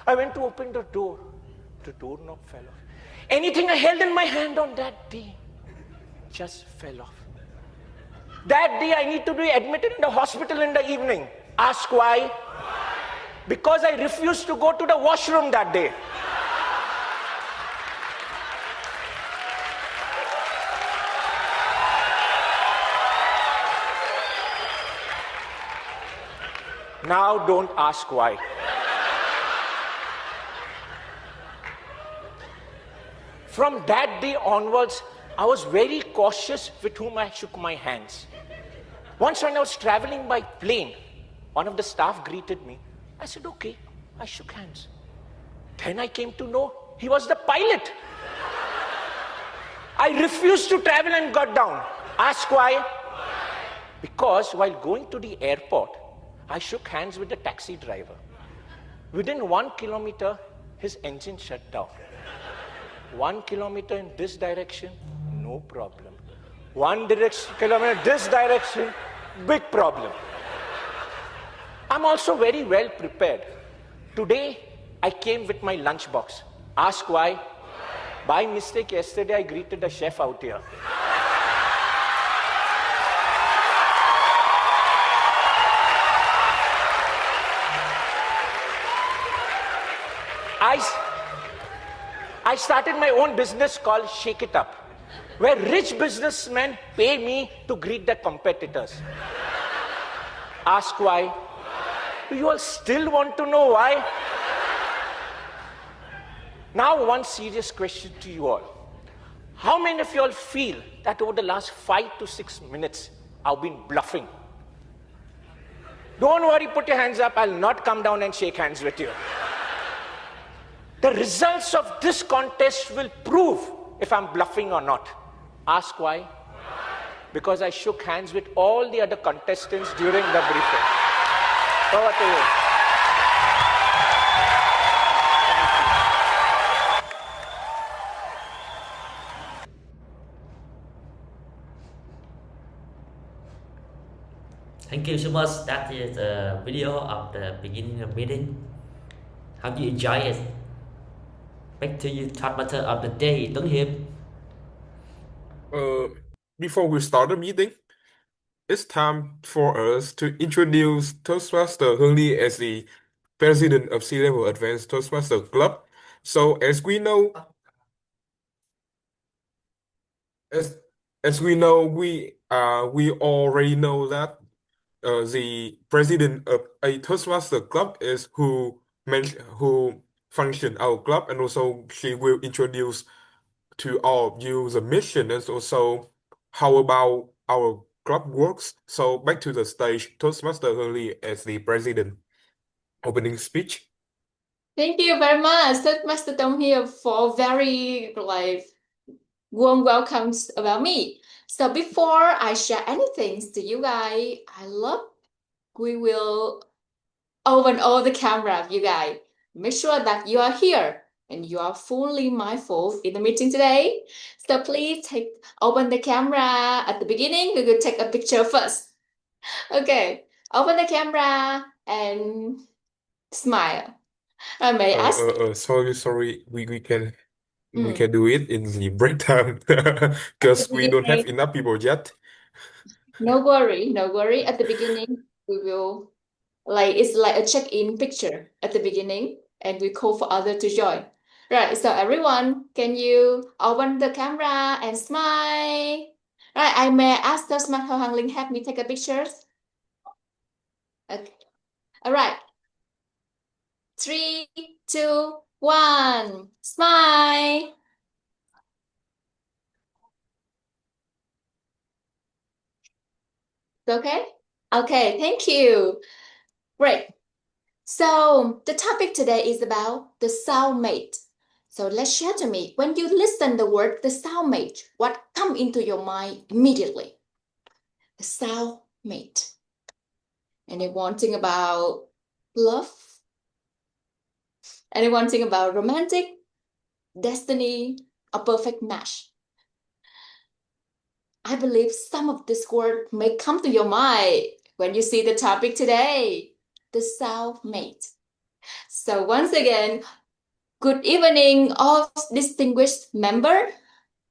I went to open the door. The doorknob fell off. Anything I held in my hand on that day just fell off. That day I need to be admitted in the hospital in the evening. Ask why? Because I refused to go to the washroom that day. Now don't ask why. From that day onwards, I was very cautious with whom I shook my hands. Once when I was traveling by plane, one of the staff greeted me. I said, okay, I shook hands. Then I came to know he was the pilot. I refused to travel and got down. Ask why? Because while going to the airport, I shook hands with the taxi driver. Within 1 kilometer, his engine shut down. 1 kilometer in this direction, no problem. 1 kilometer this direction, big problem. I'm also very well prepared. Today, I came with my lunchbox. Ask why? By mistake, yesterday I greeted a chef out here. I started my own business called Shake It Up, where rich businessmen pay me to greet their competitors. Ask why? Do you all still want to know why? Now one serious question to you all. How many of you all feel that over the last 5 to 6 minutes, I've been bluffing? Don't worry, put your hands up. I'll not come down and shake hands with you. The results of this contest will prove if I'm bluffing or not. Ask why? Because I shook hands with all the other contestants during the briefing. Over to you. Thank you so much. That is a video of the beginning of meeting. How do you enjoy it? Back to you, thought matter of the day, Tuấn Hiệp. Before we start the meeting, it's time for us to introduce Toastmaster Hương Ly as the president of C-Level Advanced Toastmaster Club. So as we know, we already know that the president of a Toastmaster club is who function our club, and also she will introduce to all of you the mission and also how about our club works. So back to the stage, Toastmaster Hương Ly as the president. Opening speech. Thank you very much, Master Tong here, for very warm welcomes about me. So before I share anything to you guys, we will open all the camera, you guys. Make sure that you are here and you are fully mindful in the meeting today. So please open the camera at the beginning. We will take a picture first. Okay, open the camera and smile. I may ask. Sorry. We can do it in the break time because we don't have enough people yet. No worry. At the beginning, we will it's like a check-in picture at the beginning, and we call for others to join. Right. So everyone, can you open the camera and smile? Right. I may ask the smart Hương Ly help me take a picture. Okay. All right. 3, 2, 1. Smile. Okay? Okay, thank you. Great. So the topic today is about the soulmate. So let's share to me, when you listen the word the soulmate, what comes into your mind immediately? The soulmate. Anyone think about love? Anyone think about romantic, destiny, a perfect match? I believe some of this word may come to your mind when you see the topic today, the soulmate. So once again, good evening, all distinguished member,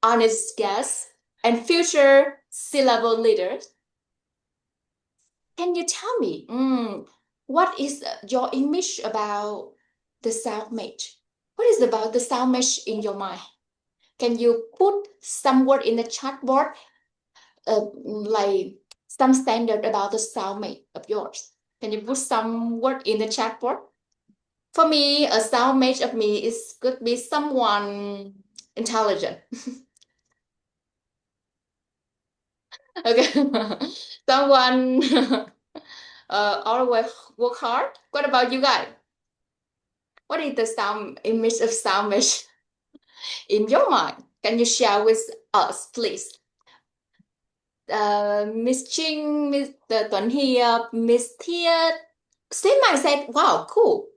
honest guests, and future C-level leaders. Can you tell me, what is your image about the 𝐒𝐿𝐻? What is about the 𝐒𝐿𝐻 in your mind? Can you put some word in the chat board, like some standard about the 𝐒𝐿𝐻 of yours? Can you put some word in the chat board? For me, a 𝐒𝐿𝐻 of me could be someone intelligent. Okay, someone always work hard. What about you guys? What is the image of 𝐒𝐿𝐻 in your mind? Can you share with us, please? Miss Ching, Mr. Tuấn Hiệp, Miss Thiet, same mindset. Wow, cool.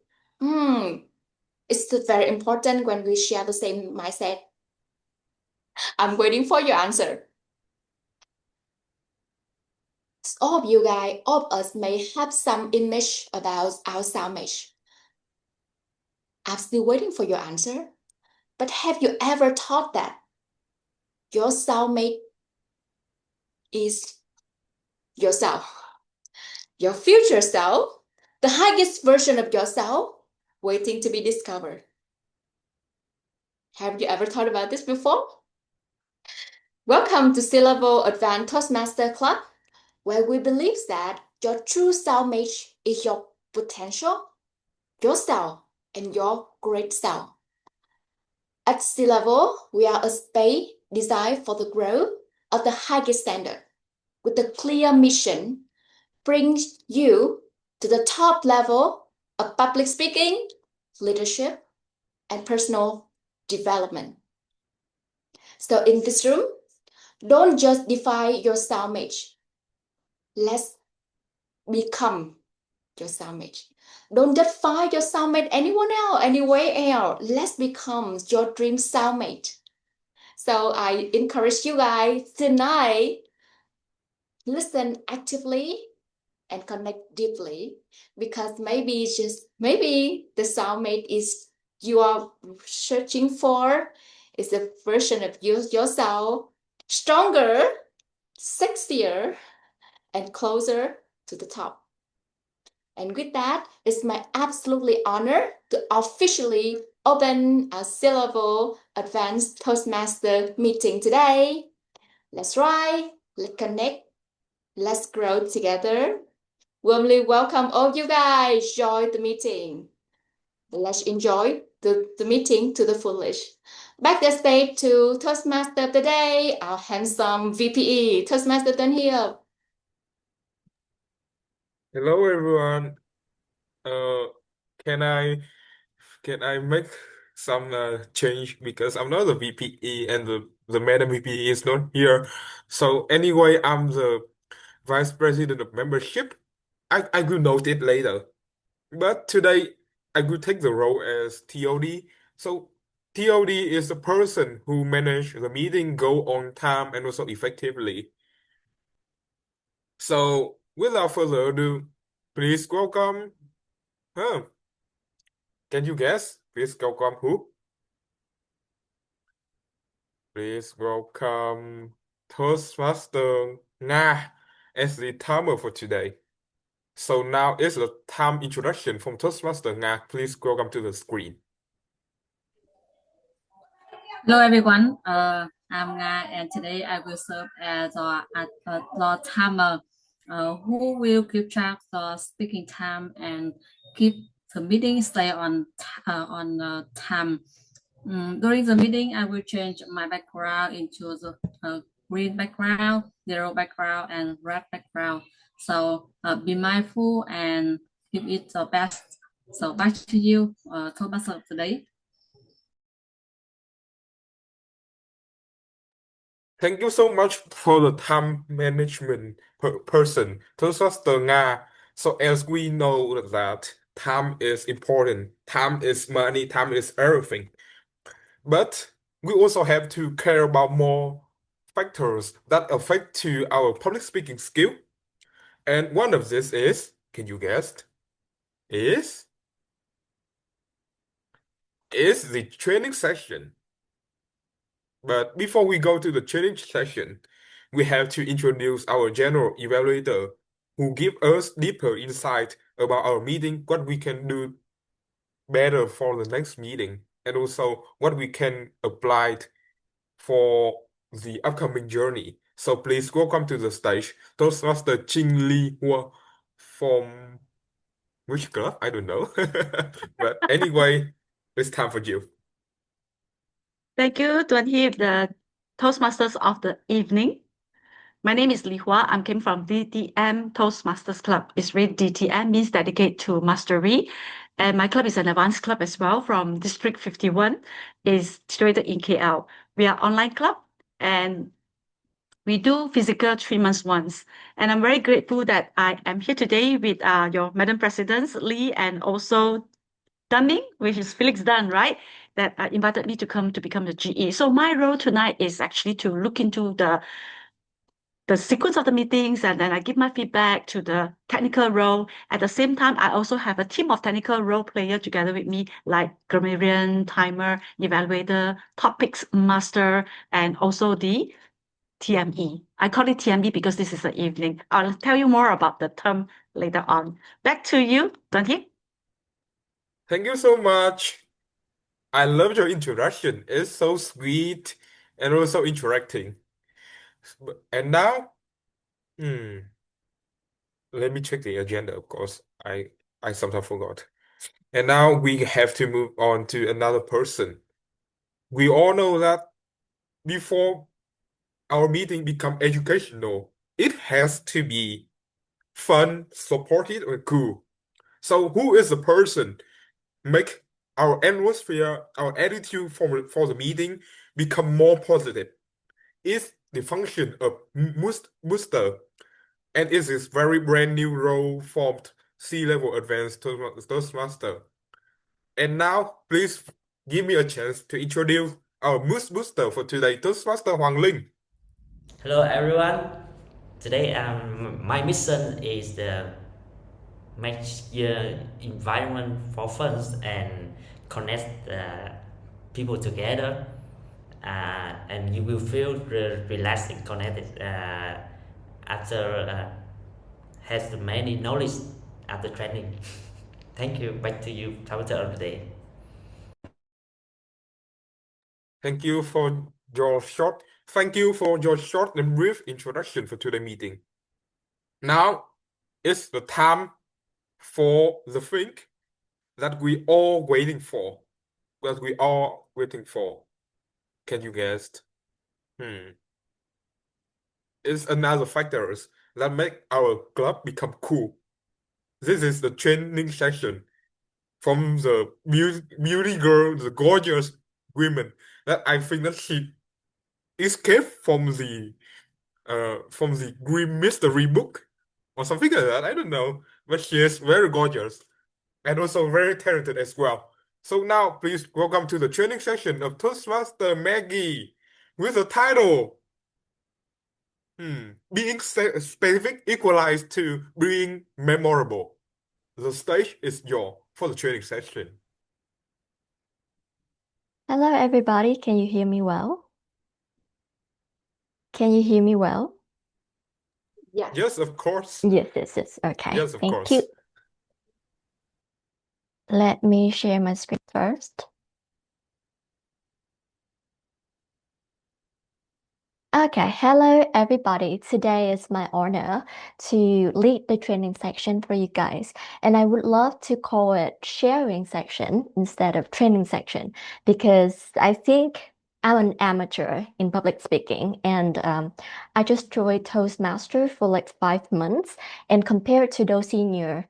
It's very important when we share the same mindset. I'm waiting for your answer. All of you guys, all of us may have some image about our 𝐒𝐿𝐻. I'm still waiting for your answer. But have you ever thought that your 𝐒𝐿𝐻 is yourself, your future self, the highest version of yourself, waiting to be discovered? Have you ever thought about this before? Welcome to C-Level Advanced Toastmaster Club, where we believe that your true 𝐒𝐿𝐻 is your potential, yourself, and your great self. At C-Level, we are a space designed for the growth of the highest standard, with a clear mission, brings you to the top level of public speaking, leadership, and personal development. So in this room, don't just define your 𝐒𝐿𝐻. Let's become your 𝐒𝐿𝐻. Don't just find your 𝐒𝐿𝐻 anywhere else. Let's become your dream 𝐒𝐿𝐻. So I encourage you guys tonight, listen actively and connect deeply, because maybe the 𝐒𝐿𝐻 is you are searching for is a version of yourself, stronger, sexier, and closer to the top. And with that, it's my absolutely honor to officially open our C-Level Advanced Toastmaster meeting today. Let's ride, let's connect, let's grow together. Warmly welcome all you guys join the meeting. Let's enjoy the meeting to the fullest. Back the stage to Toastmaster of the day, our handsome VPE, Toastmaster Tuấn Hiệp. Hello everyone. Can I make some change because I'm not the VPE and the madam VPE is not here. So anyway, I'm the vice president of membership. I will note it later. But today I will take the role as TOD. So TOD is the person who manage the meeting go on time and also effectively. So without further ado, please welcome. Can you guess? Please welcome who? Please welcome Toastmaster Nga as the timer for today. So now is the time introduction from Toastmaster Nga. Please welcome to the screen. Hello everyone, I'm Nga and today I will serve as the timer who will keep track the speaking time and keep the meeting stay on time. During the meeting, I will change my background into the green background, yellow background, and red background. So be mindful and give it the best. So back to you, Toastmaster today. Thank you so much for the time management person, Toastmaster Nga. So as we know that time is important, time is money, time is everything. But we also have to care about more factors that affect to our public speaking skill. And one of this is, can you guess? Is is the training session. But before we go to the training session, we have to introduce our general evaluator who give us deeper insight about our meeting, what we can do better for the next meeting, and also what we can apply for the upcoming journey. So please welcome to the stage Toastmaster 𝐿𝐼 from which club? I don't know. But anyway, it's time for you. Thank you, Tuan Hip, the Toastmasters of the evening. My name is Li Hua. I came from DTM Toastmasters Club. It's really DTM means dedicate to mastery. And my club is an advanced club as well from District 51. It's situated in KL. We are online club and we do physical 3 months once. And I'm very grateful that I am here today with your Madam Presidents, Lee, and also Dunning, which is Felix Dunn, right? That invited me to come to become the GE. So my role tonight is actually to look into the sequence of the meetings, and then I give my feedback to the technical role. At the same time, I also have a team of technical role player together with me, like grammarian, timer, evaluator, topics master, and also the TME. I call it TME because this is the evening. I'll tell you more about the term later on. Back to you, Tuan Hip. Thank you so much. I love your introduction. It's so sweet and also interacting. And now, let me check the agenda, of course. I sometimes forgot. And now we have to move on to another person. We all know that before our meeting become educational, it has to be fun, supportive, or cool. So who is the person make our atmosphere, our attitude for the meeting become more positive? It's the function of booster, and it is very brand new role formed C-level advanced Toastmaster. And now, please give me a chance to introduce our mood booster for today, Toastmaster Hoàng Linh. Hello everyone. Today my mission is the make the environment for fun and connect people together, and you will feel relaxed and connected after has many knowledge after training. Thank you. Back to you, Tabitha, of the day. Thank you for your short and brief introduction for today's meeting. Now it's the time for the thing that we all waiting for. Can you guess? It's another factors that make our club become cool. This is the training session from the beauty girl, the gorgeous women that I think that she escaped from the Green Mystery book or something like that. I don't know, but she is very gorgeous and also very talented as well. So now, please welcome to the training session of Toastmaster Maggie with the title Being Specific Equalized to Being Memorable. The stage is yours for the training session. Hello, everybody. Can you hear me well? Can you hear me well? Yes. Yes, of course. Yes. Okay. Yes, of Thank course. you. Let me share my screen first. Okay, hello everybody. Today is my honor to lead the training section for you guys. And I would love to call it sharing section instead of training section because I think I'm an amateur in public speaking and I just joined Toastmaster for like 5 months. And compared to those senior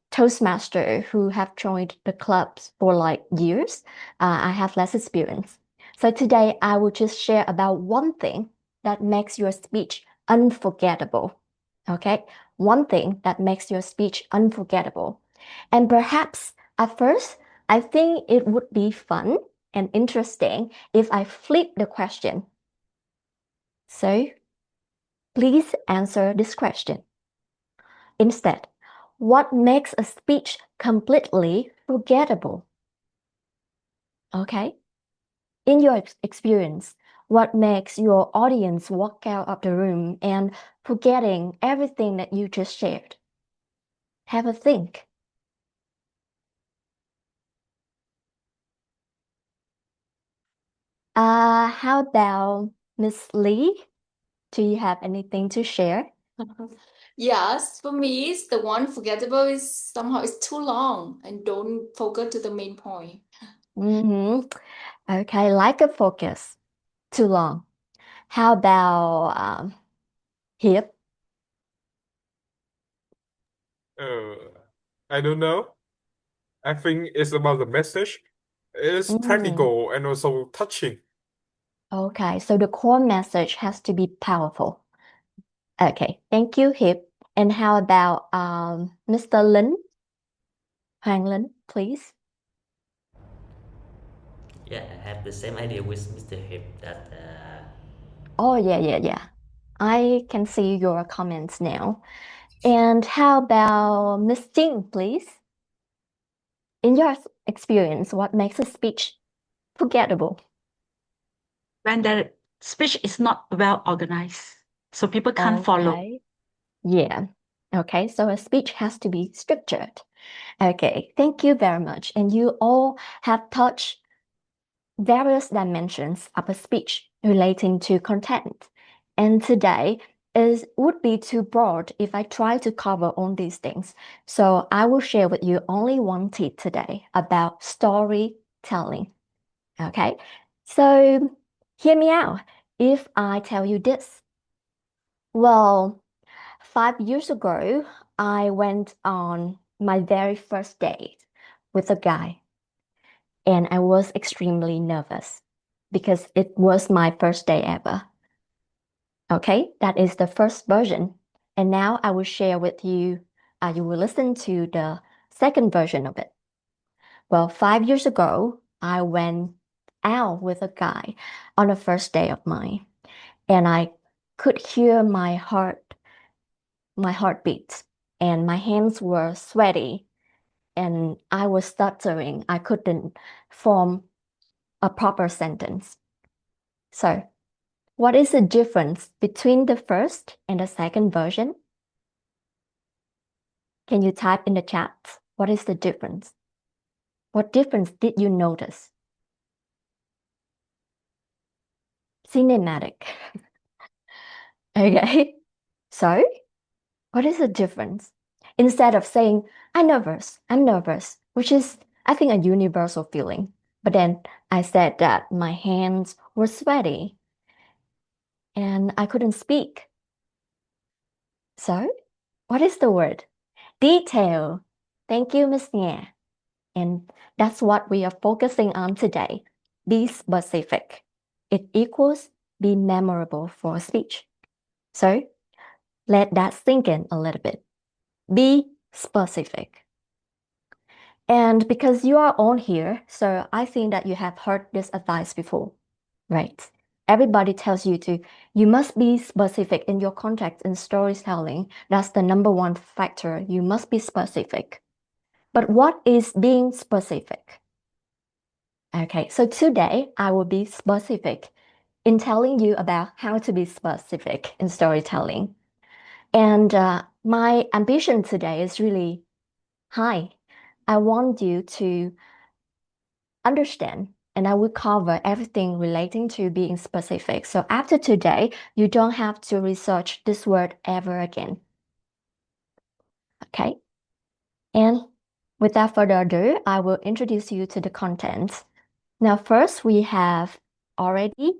Toastmaster who have joined the clubs for like years, I have less experience. So today I will just share about one thing that makes your speech unforgettable. Okay, one thing that makes your speech unforgettable. And perhaps at first, I think it would be fun and interesting if I flip the question. So please answer this question. Instead, what makes a speech completely forgettable? Okay? In your experience, what makes your audience walk out of the room and forgetting everything that you just shared? Have a think. How about Miss Lee? Do you have anything to share? Yes, for me, it's the one forgettable is somehow it's too long and don't focus to the main point. Okay, like a focus. Too long. How about hip? I don't know. I think it's about the message. It's practical and also touching. Okay, so the core message has to be powerful. Okay, thank you, hip. And how about Mr. Lin? Hoàng Lin, please. Yeah, I have the same idea with Mr. Hip that Oh, yeah. I can see your comments now. And how about Miss Jing, please? In your experience, what makes a speech forgettable? When the speech is not well organized, so people can't follow. Okay. Yeah. Okay, so a speech has to be structured. Okay, thank you very much. And you all have touched various dimensions of a speech relating to content. And today would be too broad if I try to cover all these things. So I will share with you only one tip today about storytelling. Okay, so hear me out if I tell you this. Well, 5 years ago, I went on my very first date with a guy, and I was extremely nervous because it was my first day ever. Okay, that is the first version. And now I will share with you, you will listen to the second version of it. Well, 5 years ago, I went out with a guy on the first day of mine, and I could hear my heartbeat, and my hands were sweaty, and I was stuttering. I couldn't form a proper sentence. So, what is the difference between the first and the second version? Can you type in the chat? What is the difference? What difference did you notice? Cinematic. Okay. So, what is the difference? Instead of saying, I'm nervous, which is, I think, a universal feeling. But then I said that my hands were sweaty and I couldn't speak. So, what is the word? Detail. Thank you, Miss Nye. And that's what we are focusing on today. Be specific. It equals be memorable for a speech. So, let that sink in a little bit. Be specific. And because you are on here, so I think that you have heard this advice before, right? Everybody tells you you must be specific in your context in storytelling. That's the number one factor. You must be specific. But what is being specific? Okay, so today I will be specific in telling you about how to be specific in storytelling. And my ambition today is really high. I want you to understand, and I will cover everything relating to being specific. So after today, you don't have to research this word ever again. Okay? And without further ado, I will introduce you to the content. Now, first, we have already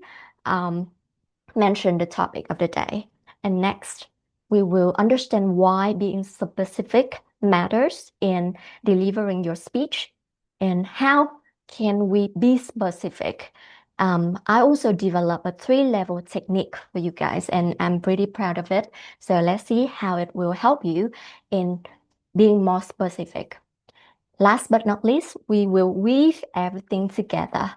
mentioned the topic of the day. And next, we will understand why being specific matters in delivering your speech and how can we be specific. I also developed a 3-level technique for you guys, and I'm pretty proud of it. So let's see how it will help you in being more specific. Last but not least, we will weave everything together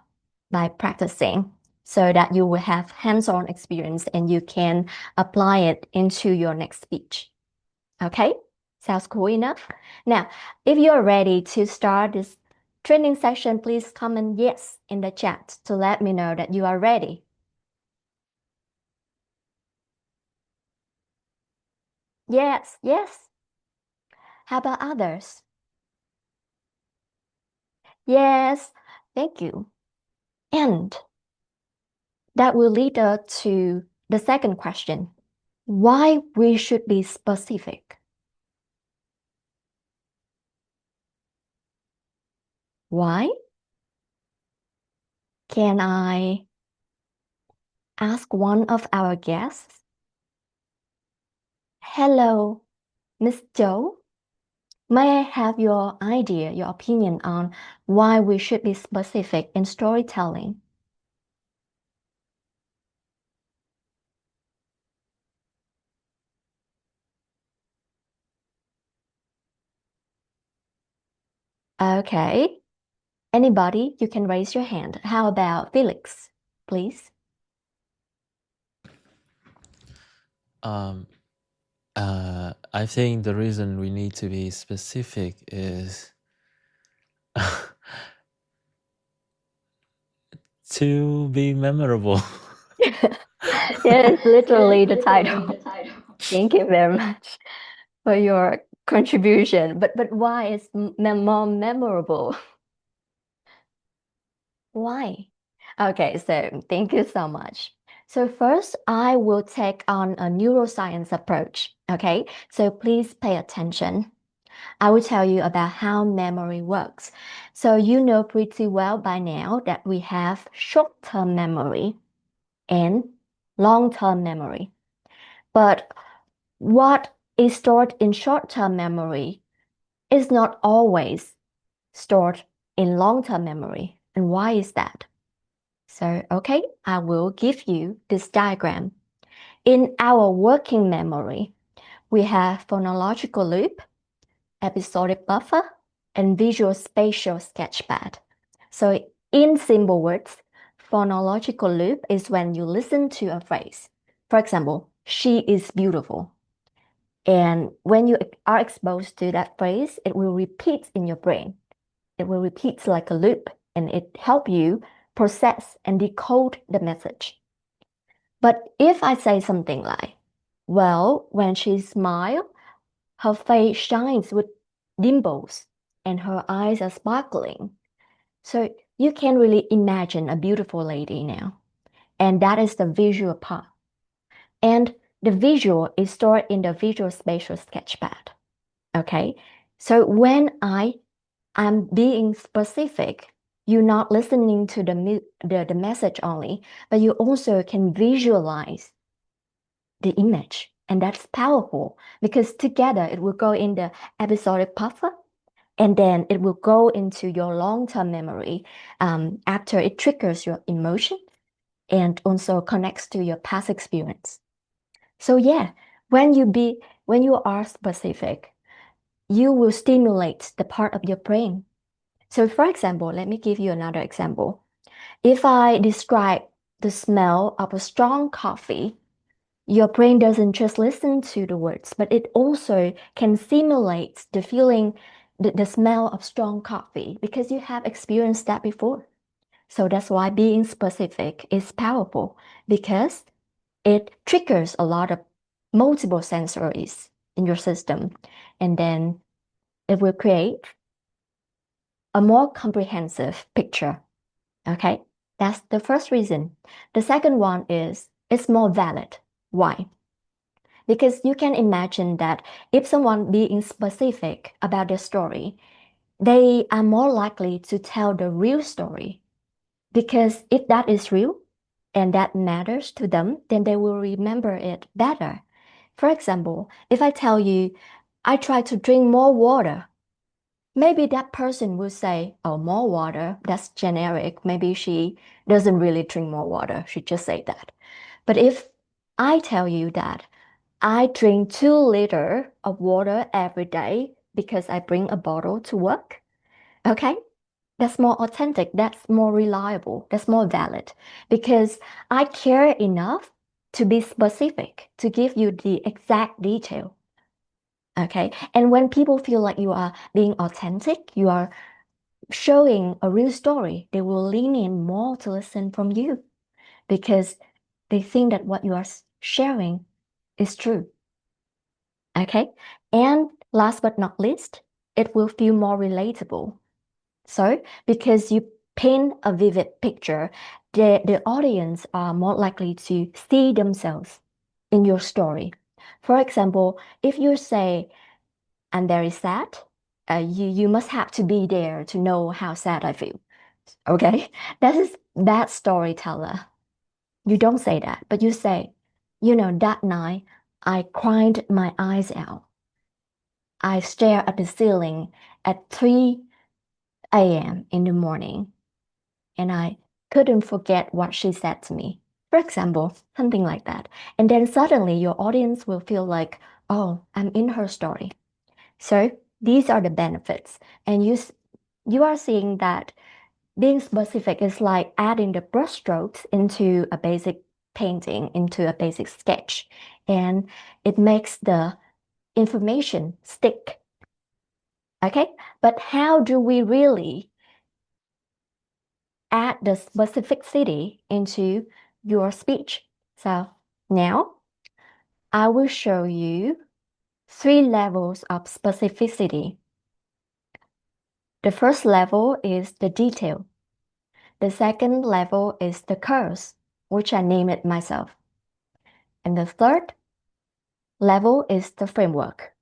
by practicing so that you will have hands-on experience and you can apply it into your next speech. Okay? Sounds cool enough? Now, if you're ready to start this training session, please comment yes in the chat to let me know that you are ready. Yes, yes. How about others? Yes, thank you. And that will lead us to the second question. Why we should be specific? Why? Can I ask one of our guests? Hello, Miss Joe. May I have your idea, your opinion on why we should be specific in storytelling? Okay. Anybody, you can raise your hand. How about Felix, please? I think the reason we need to be specific is to be memorable. Yes, literally the title. Thank you very much for your contribution. But why is more memorable? Why? Okay, so thank you so much. So first, I will take on a neuroscience approach. Okay, so please pay attention. I will tell you about how memory works. So you know pretty well by now that we have short-term memory and long-term memory. But what is stored in short-term memory is not always stored in long-term memory. And why is that? So, okay, I will give you this diagram. In our working memory, we have phonological loop, episodic buffer, and visual spatial sketchpad. So in simple words, phonological loop is when you listen to a phrase. For example, she is beautiful. And when you are exposed to that phrase, it will repeat in your brain. It will repeat like a loop, and it helps you process and decode the message. But if I say something like, well, when she smiles, her face shines with dimples and her eyes are sparkling. So you can really imagine a beautiful lady now. And that is the visual part. And the visual is stored in the visual spatial sketchpad. Okay, so when I'm being specific, you're not listening to the message only, but you also can visualize the image. And that's powerful because together it will go in the episodic buffer and then it will go into your long-term memory after it triggers your emotion and also connects to your past experience. So yeah, when you are specific, you will stimulate the part of your brain. So for example, let me give you another example. If I describe the smell of a strong coffee, your brain doesn't just listen to the words, but it also can simulate the feeling, the smell of strong coffee, because you have experienced that before. So that's why being specific is powerful, because it triggers a lot of multiple sensories in your system, and then it will create a more comprehensive picture. Okay, that's the first reason. The second one is it's more valid. Why? Because you can imagine that if someone being specific about their story, they are more likely to tell the real story. Because if that is real and that matters to them, then they will remember it better. For example, if I tell you, I try to drink more water, maybe that person will say, oh, more water, that's generic. Maybe she doesn't really drink more water. She just say that. But if I tell you that I drink 2 liters of water every day because I bring a bottle to work, okay? That's more authentic, that's more reliable, that's more valid because I care enough to be specific, to give you the exact detail. Okay, and when people feel like you are being authentic, you are showing a real story, they will lean in more to listen from you because they think that what you are sharing is true. Okay? And last but not least, it will feel more relatable. So, because you paint a vivid picture, the audience are more likely to see themselves in your story. For example, if you say, I'm very sad, you must have to be there to know how sad I feel. Okay? That is bad storyteller. You don't say that, but you say, that night I cried my eyes out. I stared at the ceiling at 3 a.m. in the morning, and I couldn't forget what she said to me. For example, something like that. And then suddenly your audience will feel like, oh, I'm in her story. So these are the benefits. And you are seeing that being specific is like adding the brushstrokes into a basic painting, into a basic sketch. And it makes the information stick. Okay? But how do we really add the specificity into your speech? So now I will show you 3 levels of specificity. The first level is the detail. The second level is the curse, which I name it myself. And the third level is the framework.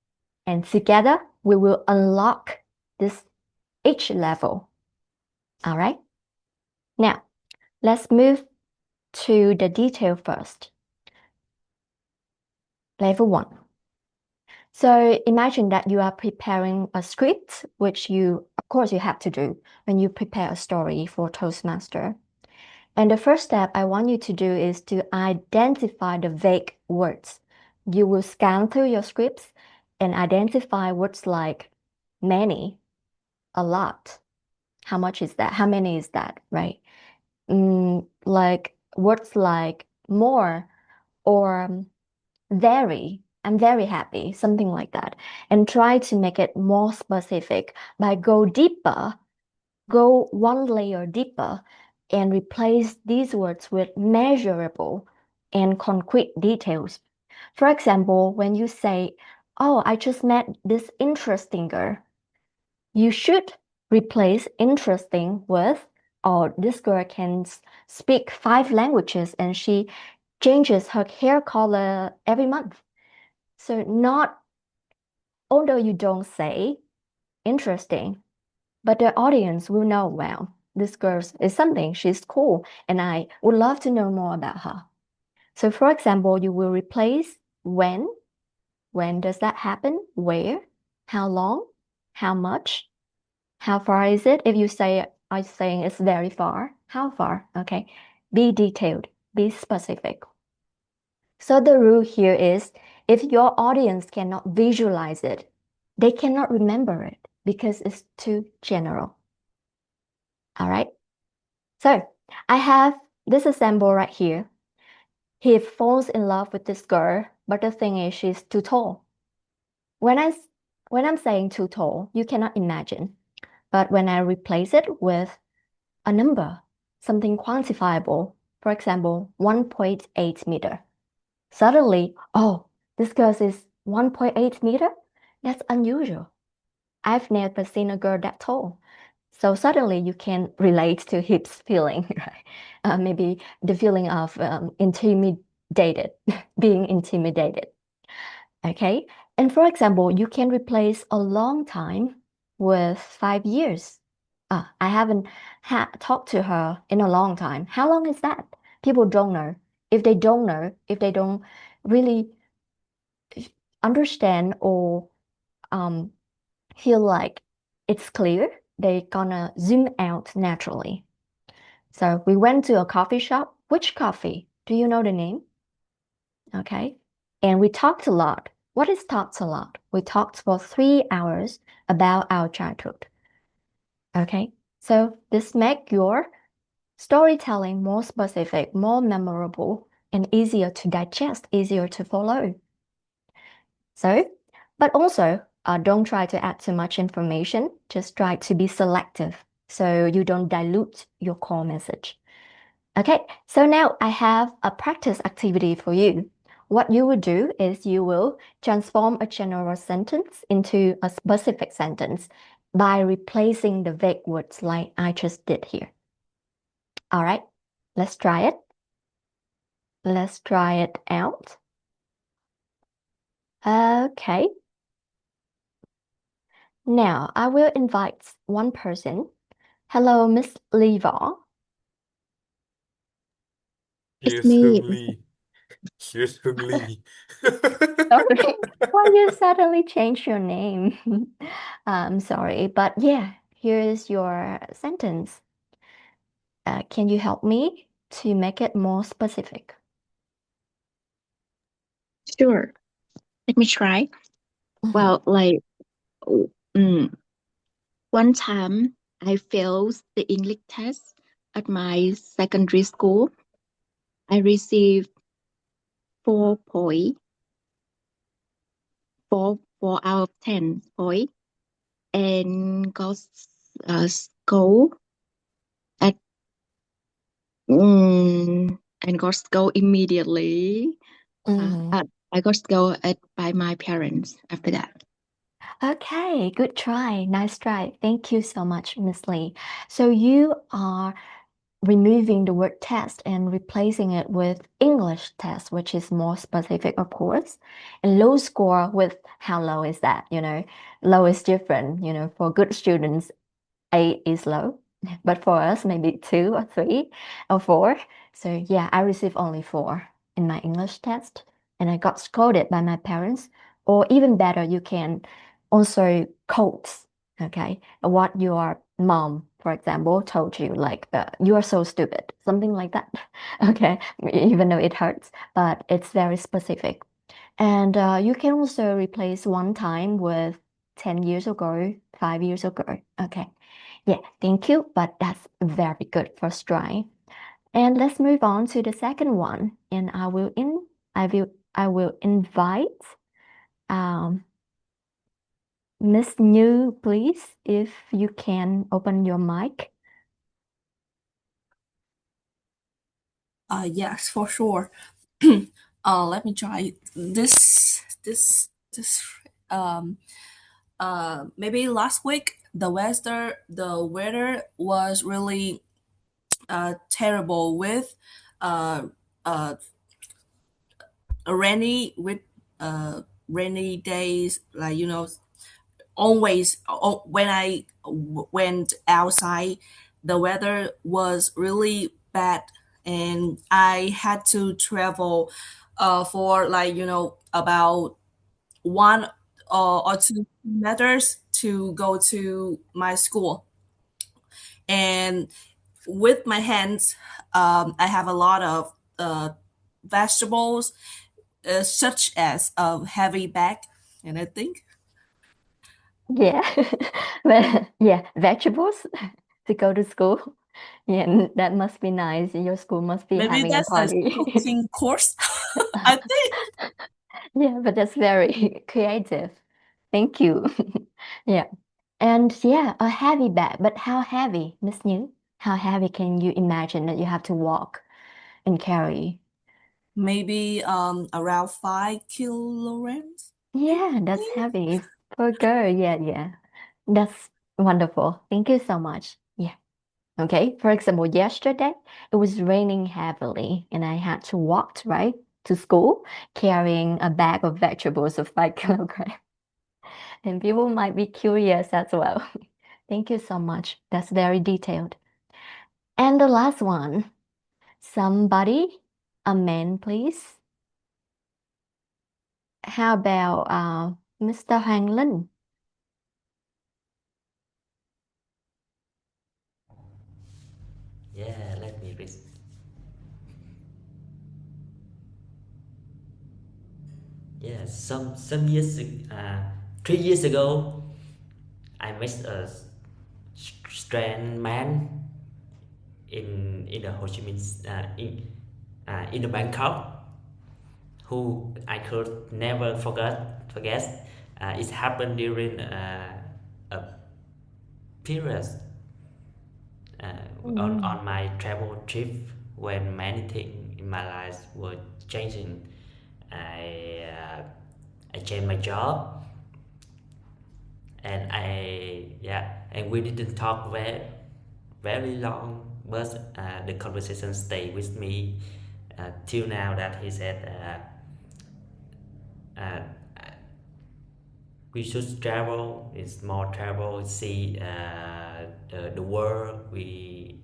And together we will unlock this each level. All right? Now, let's move to the detail first. Level 1. So imagine that you are preparing a script, which of course, you have to do when you prepare a story for Toastmaster. And the first step I want you to do is to identify the vague words. You will scan through your scripts and identify words like many, a lot. How much is that? How many is that, right? Like words like more or very, I'm very happy, something like that. And try to make it more specific by go one layer deeper and replace these words with measurable and concrete details. For example, when you say, oh, I just met this interesting girl, you should replace interesting with, oh, this girl can speak 5 languages and she changes her hair color every month. So although you don't say interesting, but the audience will know, well, this girl is something, she's cool, and I would love to know more about her. So for example, you will replace when does that happen, where, how long, how much, how far is it? If you say, I'm saying it's very far, how far, okay? Be detailed, be specific. So the rule here is, if your audience cannot visualize it, they cannot remember it because it's too general. All right. So I have this example right here. He falls in love with this girl, but the thing is she's too tall. When I'm saying too tall, you cannot imagine. But when I replace it with a number, something quantifiable, for example, 1.8 meter, suddenly, oh, this girl is 1.8 meter? That's unusual. I've never seen a girl that tall. So suddenly you can relate to his feeling, right? Maybe the feeling of intimidated, being intimidated. Okay. And for example, you can replace a long time with 5 years. I haven't talked to her in a long time. How long is that? People don't know. If they don't know, if they don't really understand or feel like it's clear, they're gonna zoom out naturally. So we went to a coffee shop. Which coffee? Do you know the name? Okay. And we talked a lot. What is talked a lot? We talked for 3 hours about our childhood. Okay. So this make your storytelling more specific, more memorable, and easier to digest, easier to follow. So, but also don't try to add too much information. Just try to be selective. so you don't dilute your core message. Okay, so now I have a practice activity for you. What you will do is you will transform a general sentence into a specific sentence by replacing the vague words like I just did here. All right, let's try it. Let's try it out. Okay. Now I will invite one person. Hello, Miss 𝐒𝐿𝐍𝐆. It's Here's me. Hương Lee. Here's Hương Lee. Sorry, why you suddenly change your name? I'm sorry, but yeah, here's your sentence. Can you help me to make it more specific? Sure. Let me try. Well, like, one time I failed the English test at my secondary school. I received 4 out of 10 point, and got scolded at and got scolded immediately. I got scolded by my parents after that. Okay, good try. Nice try. Thank you so much, Miss Lee. So you are removing the word test and replacing it with English test, which is more specific, of course. And low score with how low is that? Low is different. For good students, 8 is low, but for us, maybe 2 or 3 or 4. So yeah, I received only 4 in my English test, and I got scolded by my parents. Or even better, you can also quote, okay, what your mom, for example, told you, like, you are so stupid, something like that. Okay, even though it hurts, but it's very specific. And you can also replace one time with 10 years ago, 5 years ago. Okay. Yeah, thank you, but that's very good first try. And let's move on to the second one. And I will invite Miss New, please, if you can open your mic. Yes, for sure. Let me try this. Maybe last week the weather was really terrible with uh, uh, rainy with rainy days. Like always when I went outside, the weather was really bad, and I had to travel for about 1 or 2 kilometers to go to my school. And with my hands, I have a lot of vegetables, such as a heavy bag, and I think Yeah, well, yeah, vegetables to go to school. Yeah, that must be nice. Your school must be maybe having a that's a party. cooking course. I think. Yeah, but that's very creative. Thank you. Yeah. And yeah, a heavy bag. But how heavy, Miss New? How heavy can you imagine that you have to walk and carry? Maybe around 5 kilograms. Yeah, that's heavy. For a girl, yeah. That's wonderful. Thank you so much. Yeah. Okay. For example, yesterday it was raining heavily and I had to walk, right, to school carrying a bag of vegetables of 5 kilograms. And people might be curious as well. Thank you so much. That's very detailed. And the last one, somebody, a man, please. How about Mr. Hoàng Linh? Yeah, let me read. Yeah, some years 3 years ago, I met a strange man in the Ho Chi Minh in the Bangkok, who I could never forget. It happened during a period on my travel trip when many things in my life were changing. I changed my job, and and we didn't talk very long, but the conversation stayed with me till now. That he said uh, we should travel. It's more travel, see the world. We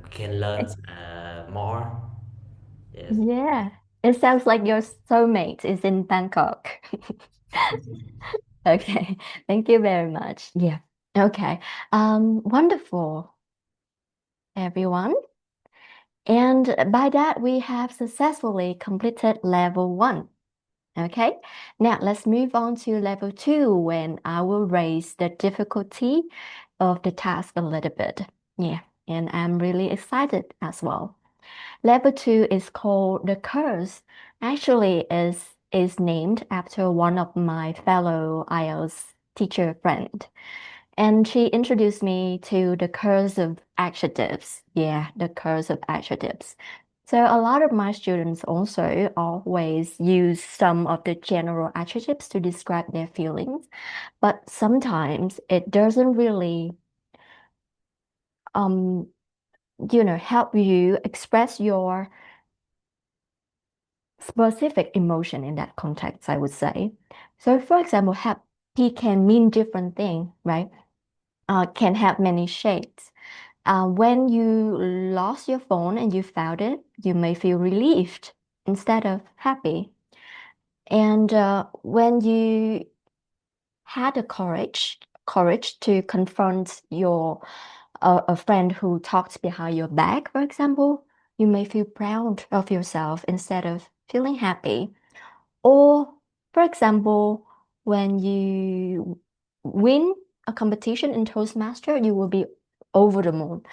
can learn more. Yes. Yeah, it sounds like your soulmate is in Bangkok. Okay, thank you very much. Yeah, okay. Wonderful, everyone. And by that, we have successfully completed level 1. Okay, now let's move on to level 2 when I will raise the difficulty of the task a little bit. Yeah, and I'm really excited as well. Level 2 is called the curse. Actually, is named after one of my fellow IELTS teacher friend. And she introduced me to the curse of adjectives. Yeah, the curse of adjectives. So a lot of my students also always use some of the general adjectives to describe their feelings, but sometimes it doesn't really help you express your specific emotion in that context, I would say. So for example, happy can mean different things, right? Can have many shades. When you lost your phone and you found it, you may feel relieved instead of happy. And when you had the courage to confront a friend who talks behind your back, for example, you may feel proud of yourself instead of feeling happy. Or, for example, when you win a competition in Toastmaster, you will be over the moon.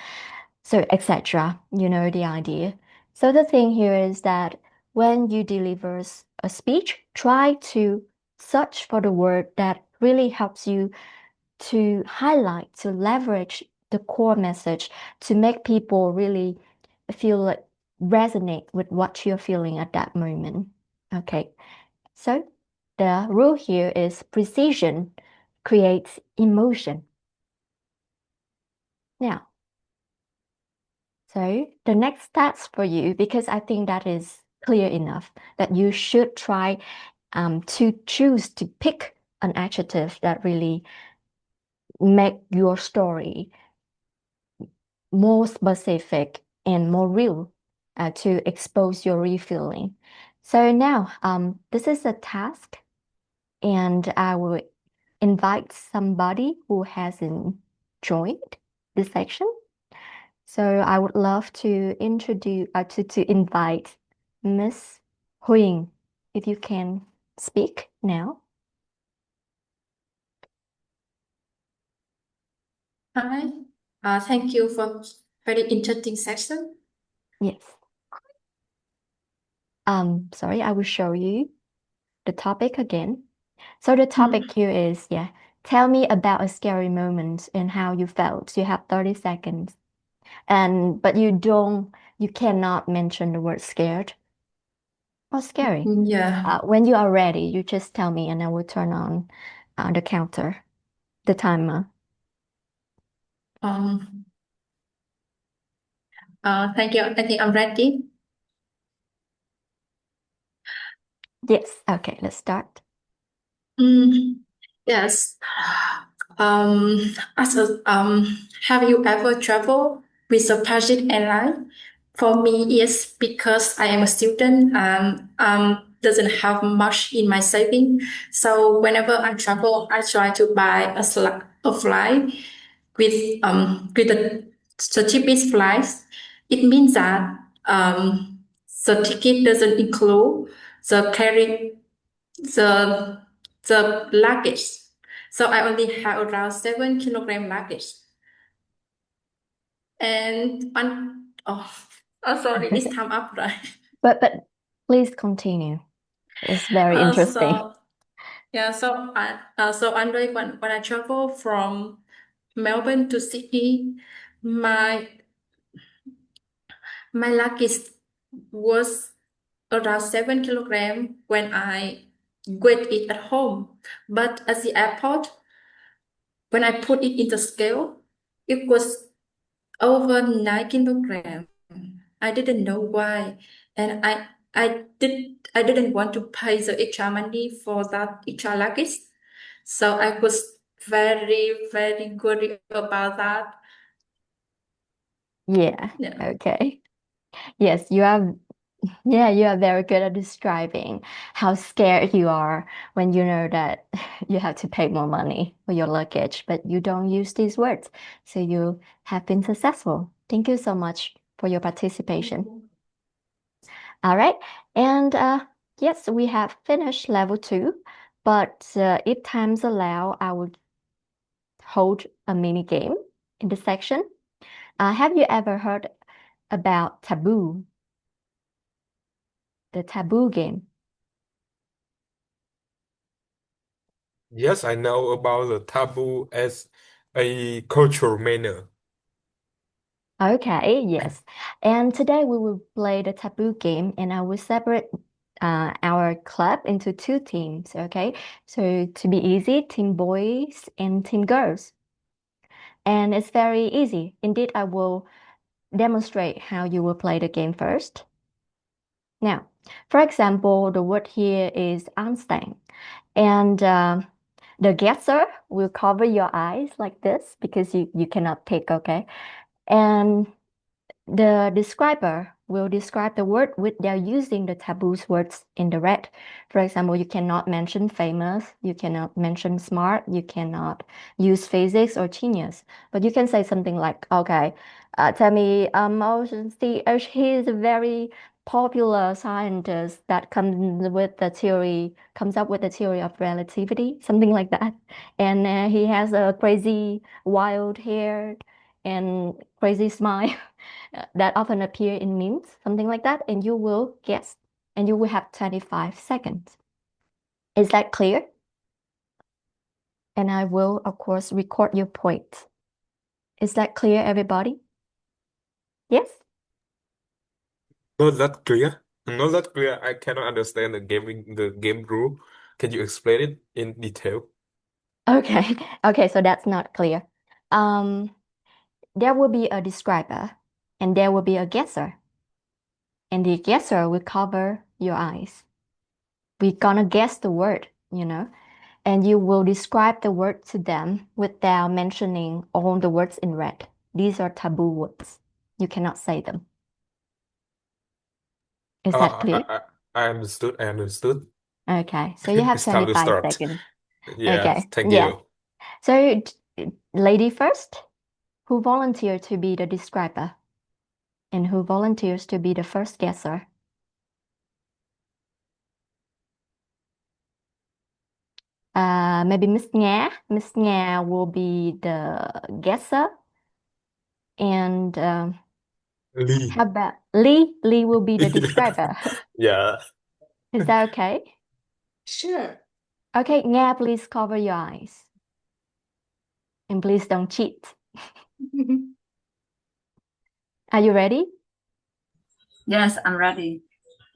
So, etc. You know the idea. So the thing here is that when you deliver a speech, try to search for the word that really helps you to highlight, to leverage the core message, to make people really feel like resonate with what you're feeling at that moment. Okay. So the rule here is precision creates emotion. Now, so the next task for you, because I think that is clear enough, that you should try to choose to pick an adjective that really make your story more specific and more real to expose your real feeling. So now, this is a task, and I will invite somebody who hasn't joined this section. So I would love to introduce to invite Miss Huing, if you can speak now. Hi, thank you for very interesting section. Yes. Sorry, I will show you the topic again. So the topic here is, tell me about a scary moment and how you felt. You have 30 seconds. But you cannot mention the word scared or scary. Yeah. When you are ready, you just tell me and I will turn on the counter, the timer. Thank you. I think I'm ready. Yes. Okay, let's start. Yes. Have you ever traveled with a budget airline? For me, yes, because I am a student and doesn't have much in my saving. So whenever I travel, I try to buy a flight with the cheapest flights. It means that the ticket doesn't include the carry the the luggage. So I only have around 7 kilogram luggage. And sorry, it's time up, right? But please continue. It's very interesting. So I'm doing when I travel from Melbourne to Sydney My my luggage was around 7 kilograms when I weighed it at home, but at the airport, when I put it in the scale, it was over 9 kilograms. I didn't know why, and I didn't want to pay the extra money for that extra luggage, so I was very worried about that. Yeah, Yeah. okay. Yes, you are, yeah, you are very good at describing how scared you are when you know that you have to pay more money for your luggage, but you don't use these words. So you have been successful. Thank you so much for your participation. All right. And yes, we have finished level 2, but if times allow, I would hold a mini game in this section. Have you ever heard about taboo? The taboo game. Yes, I know about the taboo as a cultural manner. Okay, yes. And today we will play the taboo game, and I will separate our club into 2 teams, okay? So to be easy, team boys and team girls. And it's very easy. Indeed, I will demonstrate how you will play the game first. Now, for example, the word here is Einstein. And the guesser will cover your eyes like this because you cannot pick, okay? And the describer will describe the word without using the taboos words in the red. For example, you cannot mention famous, you cannot mention smart, you cannot use physics or genius, but you can say something like, okay, tell me, he is a very popular scientist that comes up with the theory of relativity, something like that. And he has a crazy wild hair and crazy smile that often appear in memes, something like that, and you will guess, and you will have 25 seconds. Is that clear? And I will, of course, record your points. Is that clear, everybody? Yes? Not that clear. Not that clear. I cannot understand the game rule. Can you explain it in detail? Okay. Okay, so that's not clear. There will be a describer, and there will be a guesser, and the guesser will cover your eyes. We're gonna guess the word, and you will describe the word to them without mentioning all the words in red. These are taboo words. You cannot say them. Is that Uh, I, clear? I, I understood. I understood. Okay, so you have It's time to 25 start. seconds. Yeah, Okay, thank yeah. you. So, lady first, who volunteered to be the describer? And who volunteers to be the first guesser? Maybe Miss Nga. Miss Nga will be the guesser. And Lee. how about Lee? Lee will be the describer. Yeah. Is that okay? Sure. Okay, Nga, please cover your eyes. And please don't cheat. Are you ready? Yes, I'm ready.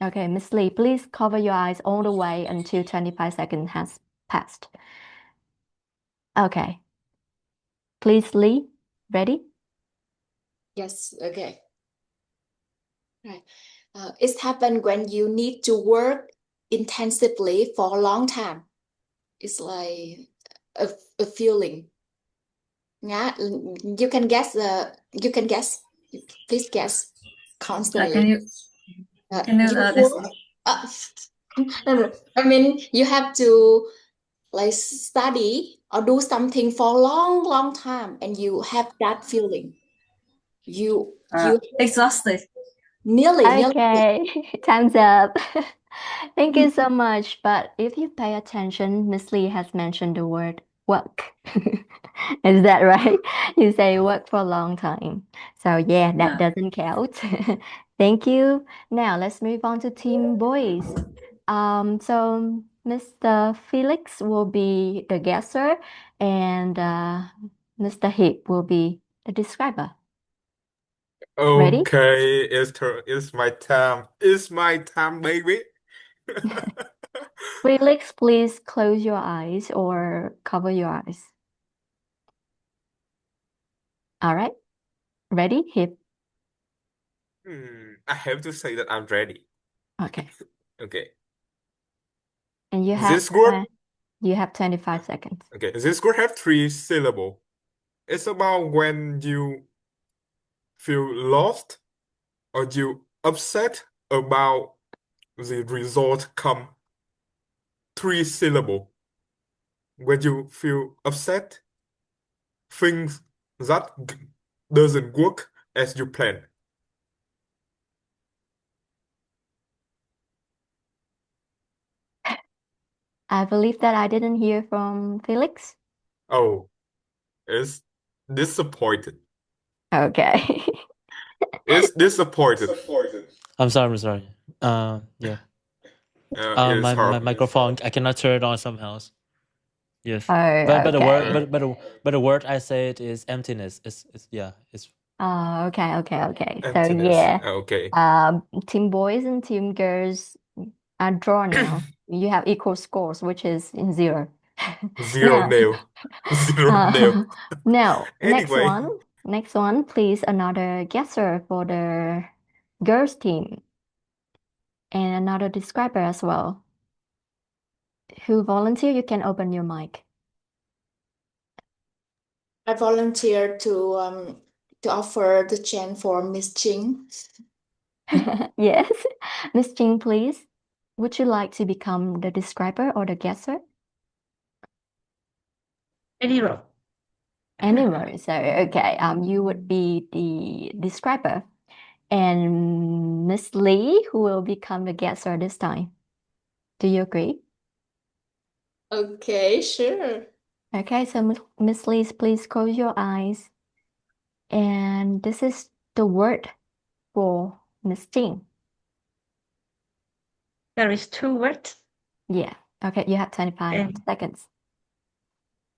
Okay, Miss Lee, please cover your eyes all the way until 25 seconds has passed. Okay. Please, Lee, ready? Yes, okay. Right. It happened when you need to work intensively for a long time. It's like a feeling. Yeah, you can guess you can guess. Please guess Can constantly. you You this work. No. I mean, you have to like study or do something for a long time, and you have that feeling. You exhausted? nearly. Okay, time's up. Thank you so much. But if you pay attention, Miss Lee has mentioned the word work. Is that right? You say work for a long time. So yeah, that Yeah. doesn't count. Thank you. Now let's move on to team boys. So Mr. Felix will be the guesser and Mr. Hip will be the describer. Ready? Okay, it's my time. It's my time, baby. Felix, please close your eyes or cover your eyes. All right. Ready? Hip. I have to say that I'm ready. Okay. Okay. And This word, you have 25 seconds. okay, this word have 3 syllables. It's about when you feel lost or you upset about the result come 3 syllables. When you feel upset, things that doesn't work as you plan. I believe that I didn't hear from Felix. Oh, it's disappointed. Okay. It's disappointed. I'm sorry. Yeah. It's My hard. microphone, I cannot turn it on somehow. Yes. Oh, But the word okay. but the word I said is emptiness. It's Oh, okay. So Emptiness. yeah, Okay. team boys and team girls are drawn now. You have equal scores, which is in 0. Zero Now, nail. Zero nail. now, Anyway, next one, please, another guesser for the girls team and another describer as well. Who volunteer? You can open your mic. I volunteer to offer the chance for Miss Ching. Yes, Miss Jing, please. Would you like to become the describer or the guesser? Any role. Any role. So okay, you would be the describer, and Miss Lee, who will become the guesser this time. Do you agree? Okay, sure. Okay, so Miss Lee, please close your eyes. And this is the word for Miss Jing. There is 2 words. Yeah. Okay, you have 25 And seconds.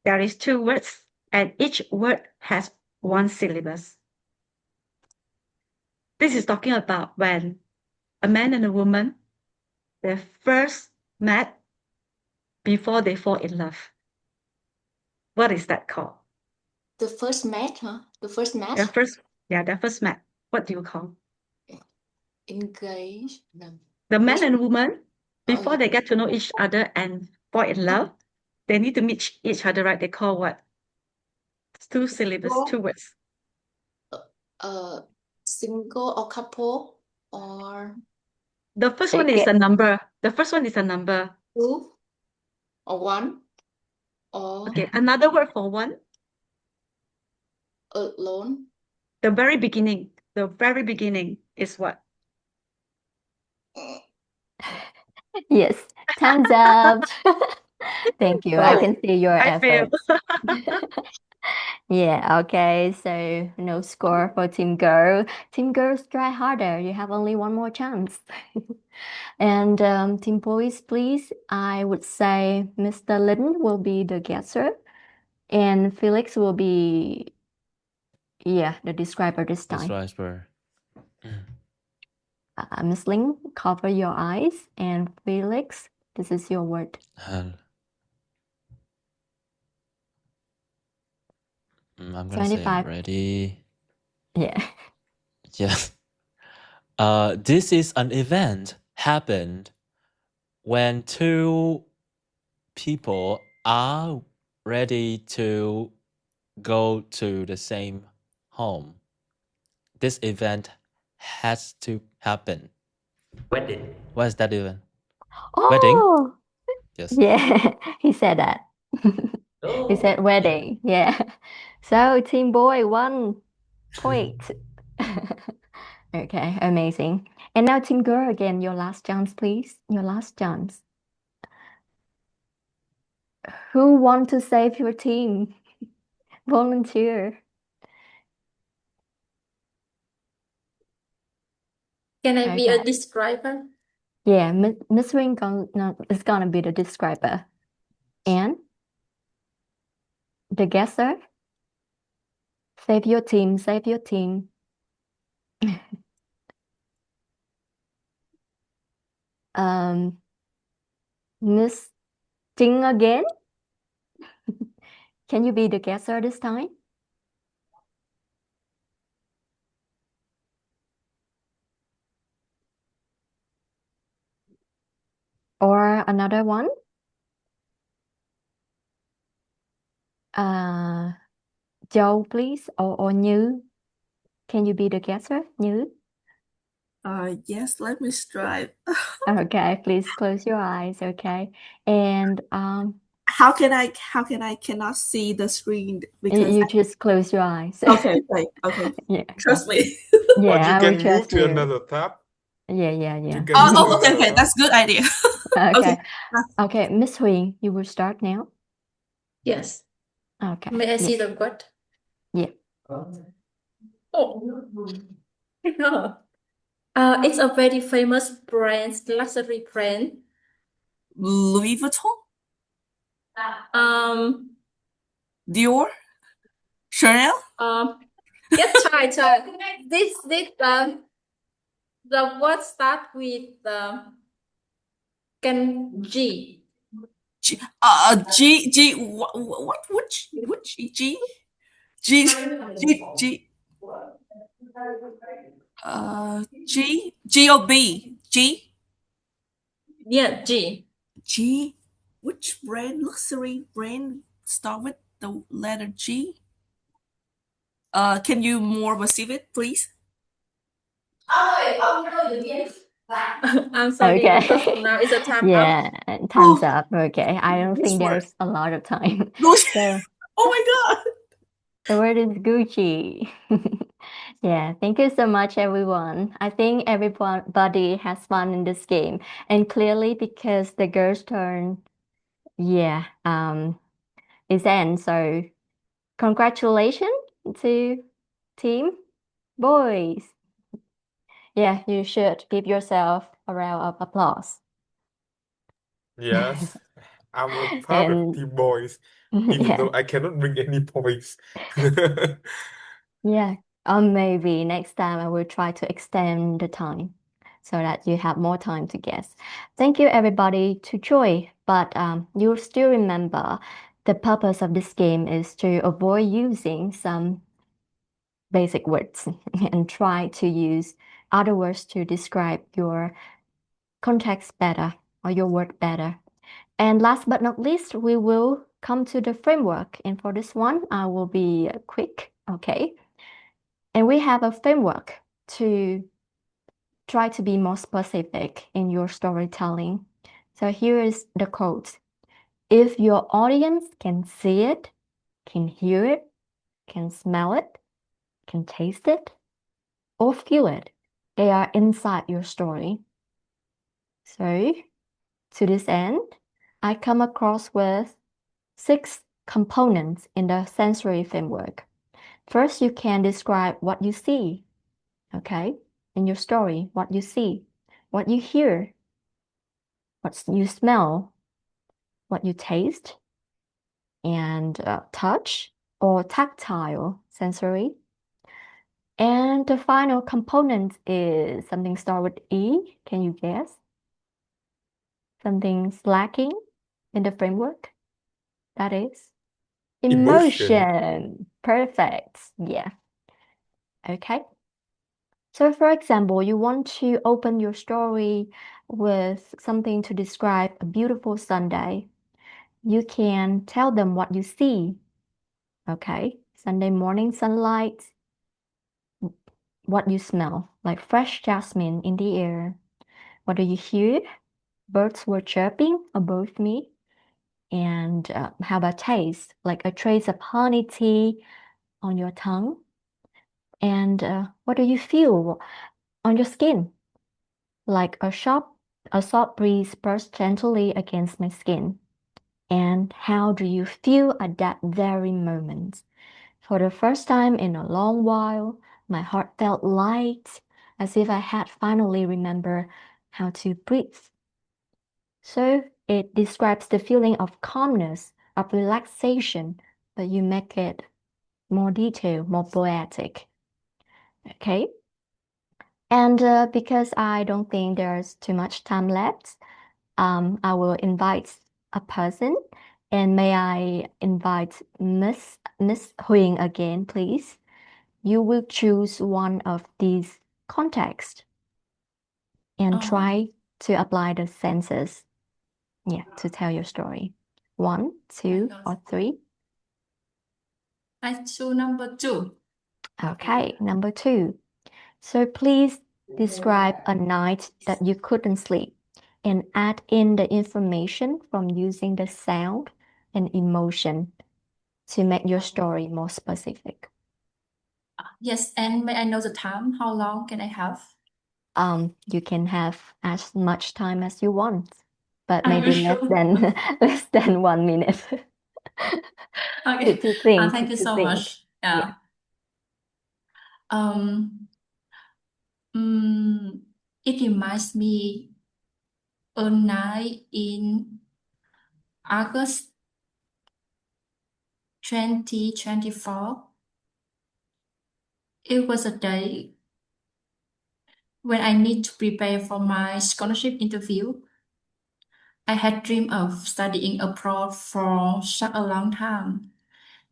there is 2 words, and each word has 1 syllabus. This is talking about when a man and a woman they first met before they fall in love. What is that called? The first match, huh? The first match? Their first met. What do you call? Engaged. No. The man and woman, before yeah. they get to know each other and fall in love, they need to meet each other, right? They call what? 2 syllables, 2 words. Single or couple or The first one is a number. The first one is a number. 2 or 1 or Okay, another word for one. alone. The very beginning is what? Yes, time's up. Thank you. I Oh, can see your I failed. effort. Yeah, okay. So no score for Team Girl. Team Girls, try harder. You have only one more chance. And Team Boys, please. I would say Mr. Lin will be the guesser, and Felix will be, yeah, the describer this time. describer. Miss Ling, cover your eyes, and Felix, this is your word. I'm gonna say 25. ready. Yeah. Yes. This is an event happened when 2 people are ready to go to the same home. This event has to happen. Wedding. What is that event? Wedding? Oh, Yes. yeah, he said that. He said Oh. wedding. Yeah. So Team Boy, 1 point. Okay, amazing. And now Team Girl again, your last chance, please. Your last chance. Who want to save your team? Volunteer. Can I be a Okay. describer? Yeah, Miss Ring is gonna be the describer. And the guesser. Save your team, save your team. Miss Ting again? Can you be the guesser this time? Or another one? Joe, please, or Như. Can you be the guesser, Như? Yes, let me strive. Okay, please close your eyes, okay? And How can I cannot see the screen because you just close your eyes. okay, okay. Yeah. Trust me. Or Yeah, you I will can move trust to you. another tab. Yeah. You can Oh, move to okay, another okay. tab. That's good idea. Okay. Okay. Okay, Miss Huyen, you will start now. Yes. Okay. May I see the word? Yeah. Oh. No. It's a very famous brand, luxury brand. Louis Vuitton, Dior, Chanel. Yeah, try. This the word start with can G. G. What? Which G? G. G. G or B? G. Yeah, G. G. Which brand? Luxury brand start with the letter G? Can you more specific, please? I'm sorry Okay. because now it's a time up. Yeah, time's up. Okay. I don't Which think word? there's a lot of time. Gucci. So Oh my God. the word is Gucci. Yeah, thank you so much, everyone. I think everybody has fun in this game. And clearly because the girls' turn, yeah, is end. So congratulations to team boys. Yeah, you should give yourself a round of applause. Yes, I'm a part of And Team Boys, even yeah, though I cannot bring any points. yeah. Maybe next time I will try to extend the time so that you have more time to guess. Thank you everybody to join, but you'll still remember the purpose of this game is to avoid using some basic words and try to use other words to describe your context better or your word better. And last but not least, we will come to the framework. And for this one, I will be quick, okay? And we have a framework to try to be more specific in your storytelling. So here is the quote. If your audience can see it, can hear it, can smell it, can taste it, or feel it, they are inside your story. So to this end, I come across with 6 components in the sensory framework. First, you can describe what you see, okay, in your story, what you see, what you hear, what you smell, what you taste, and touch or tactile sensory. And the final component is something start with E. Can you guess? Something's lacking in the framework. That is Emotion. emotion. Perfect. Yeah. Okay. So for example, you want to open your story with something to describe a beautiful Sunday. You can tell them what you see. Okay. Sunday morning sunlight. What you smell, like fresh jasmine in the air. What do you hear? Birds were chirping above me. And how about taste? Like a trace of honey tea on your tongue. And what do you feel on your skin? Like a soft breeze burst gently against my skin. And how do you feel at that very moment? For the first time in a long while, my heart felt light, as if I had finally remembered how to breathe. So it describes the feeling of calmness, of relaxation, but you make it more detailed, more poetic. Okay? And because I don't think there's too much time left, I will invite a person. And may I invite Miss Huing again, please? You will choose one of these contexts and try to apply the senses, to tell your story. 1, 2, or 3. I choose number 2. Okay, number 2. So please describe a night that you couldn't sleep and add in the information from using the sound and emotion to make your story more specific. Yes, and may I know the time? How long can I have? You can have as much time as you want, but Are you maybe less sure? than less than 1 minute Okay. to think. Thank you to so think. much. Yeah. Um, it reminds me a night in August 2024. It was a day when I need to prepare for my scholarship interview. I had dreamed of studying abroad for such a long time,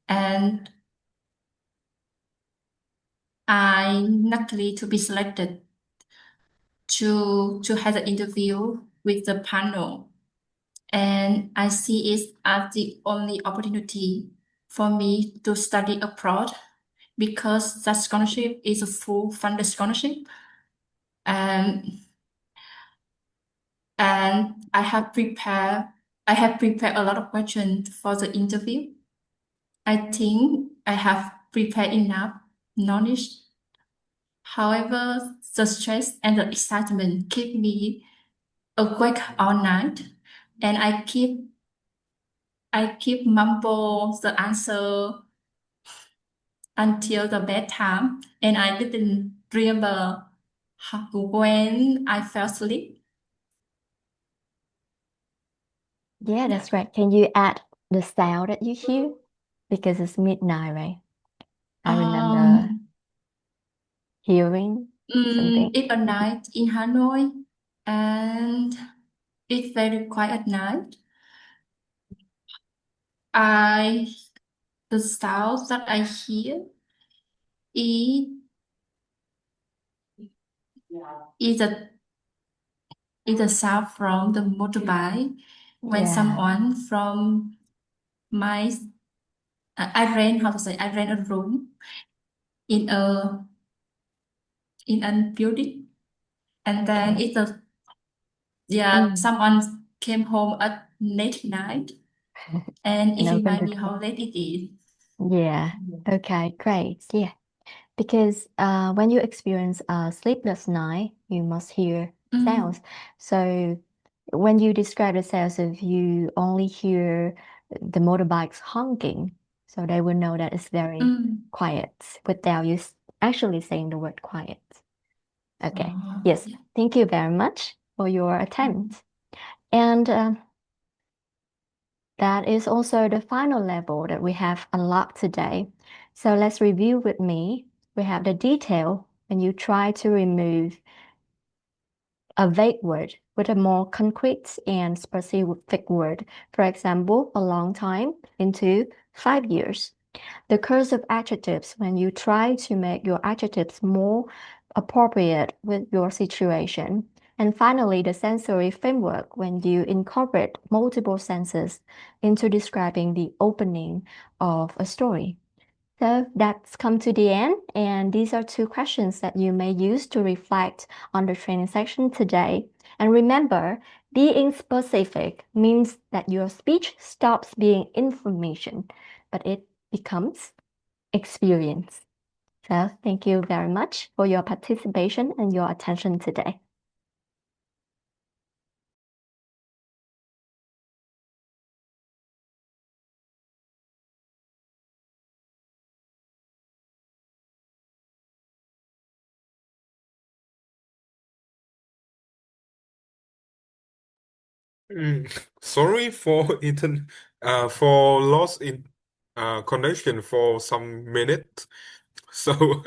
and I luckily to be selected to have the interview with the panel. And I see it as the only opportunity for me to study abroad because that scholarship is a full funded scholarship. And I have prepared a lot of questions for the interview. I think I have prepared enough knowledge. However, the stress and the excitement keep me awake all night, and I keep mumble the answer until the bedtime, and I didn't remember when I fell asleep. Yeah, that's right. Can you add the sound that you hear? Because it's midnight, right? I remember hearing something. It's a night in Hanoi, and it's very quiet night. The sound that I hear is is a sound from the motorbike when Yeah. someone from my I rent a room in a building, and then Mm. someone came home at late night, and it And open reminds the me how door. late it is. Yeah. Okay, great. Yeah. Because when you experience a sleepless night, you must hear sounds. So when you describe the sounds, if you only hear the motorbikes honking, so they will know that it's very quiet without you actually saying the word quiet. Okay. Yes. Yeah. Thank you very much for your attempt. And that is also the final level that we have unlocked today. So let's review with me. We have the detail when you try to remove a vague word with a more concrete and specific word. For example, a long time into 5 years. The cursive adjectives when you try to make your adjectives more appropriate with your situation. And finally, the sensory framework when you incorporate multiple senses into describing the opening of a story. So that's come to the end, and these are 2 questions that you may use to reflect on the training section today. And remember, being specific means that your speech stops being information, but it becomes experience. So thank you very much for your participation and your attention today. Sorry for for loss in connection for some minutes. So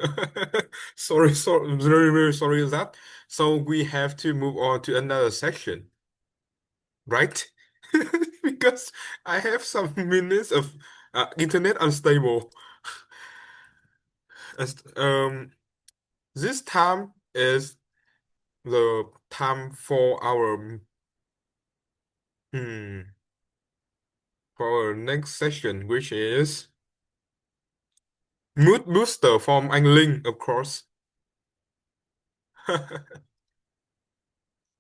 sorry, very, very sorry for that. So we have to move on to another section, right? Because I have some minutes of internet unstable. This time is the time for our next session, which is mood booster from anh Linh, of course.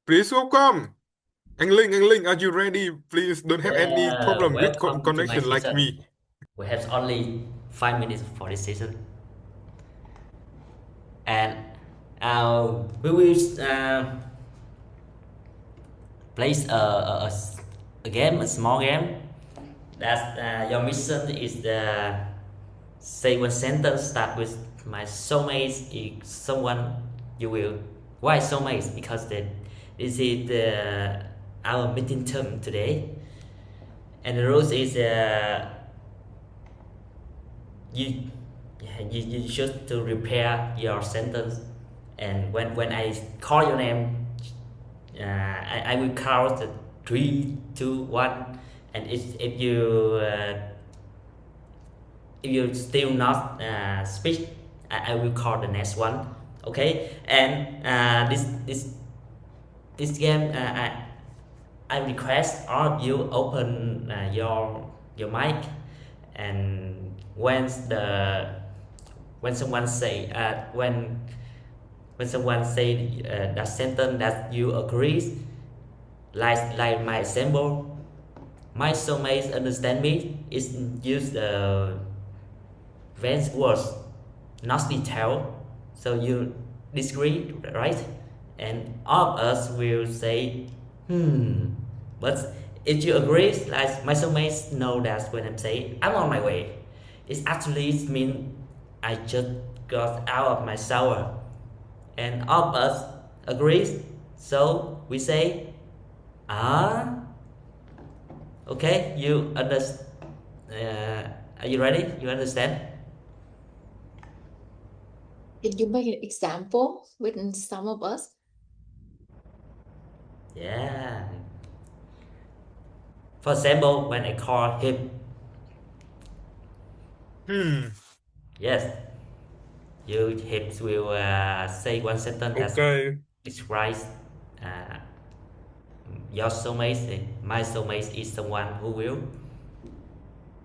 Please welcome anh Linh, are you ready? Please don't have any problem with Welcome to my connection like session. me. We have only 5 minutes for this session, and we will play a game, a small game. That your mission is the say one sentence start with my soulmate is someone you will. Why soulmate? Because this is our meeting term today, and the rules is you should to repair your sentence, and when I call your name, I will count the 3, 2, 1, and if you still not speak, I will call the next one. Okay, and this game I request all of you open your mic, and when someone say when someone say that sentence that you agree, like my example, my soulmate understand me is use the advanced words, not detail, so you disagree, right? And all of us will say but if you agree, like my soulmates know that when I'm saying I'm on my way, it actually means I just got out of my shower, and all of us agree, so we say okay, you understand. Are you ready? You understand? Can you make an example with some of us? Yeah. For example, when I call him, yes, you him will say one sentence that Okay. describes your soulmate. My soulmate is someone who will.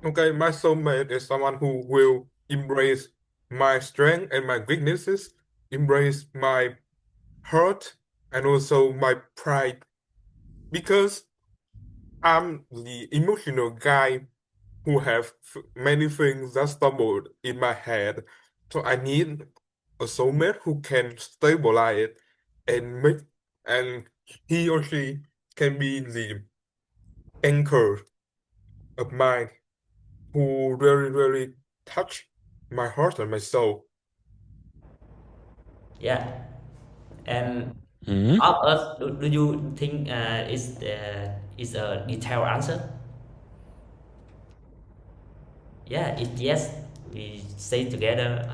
Okay, my soulmate is someone who will embrace my strength and my weaknesses, embrace my hurt and also my pride, because I'm the emotional guy who have many things that stumbled in my head. So I need a soulmate who can stabilize it and he or she can be the anchor of mine who really, really touch my heart and my soul. Yeah. And all of us, do you think is a detailed answer? Yeah, it's yes. We say together.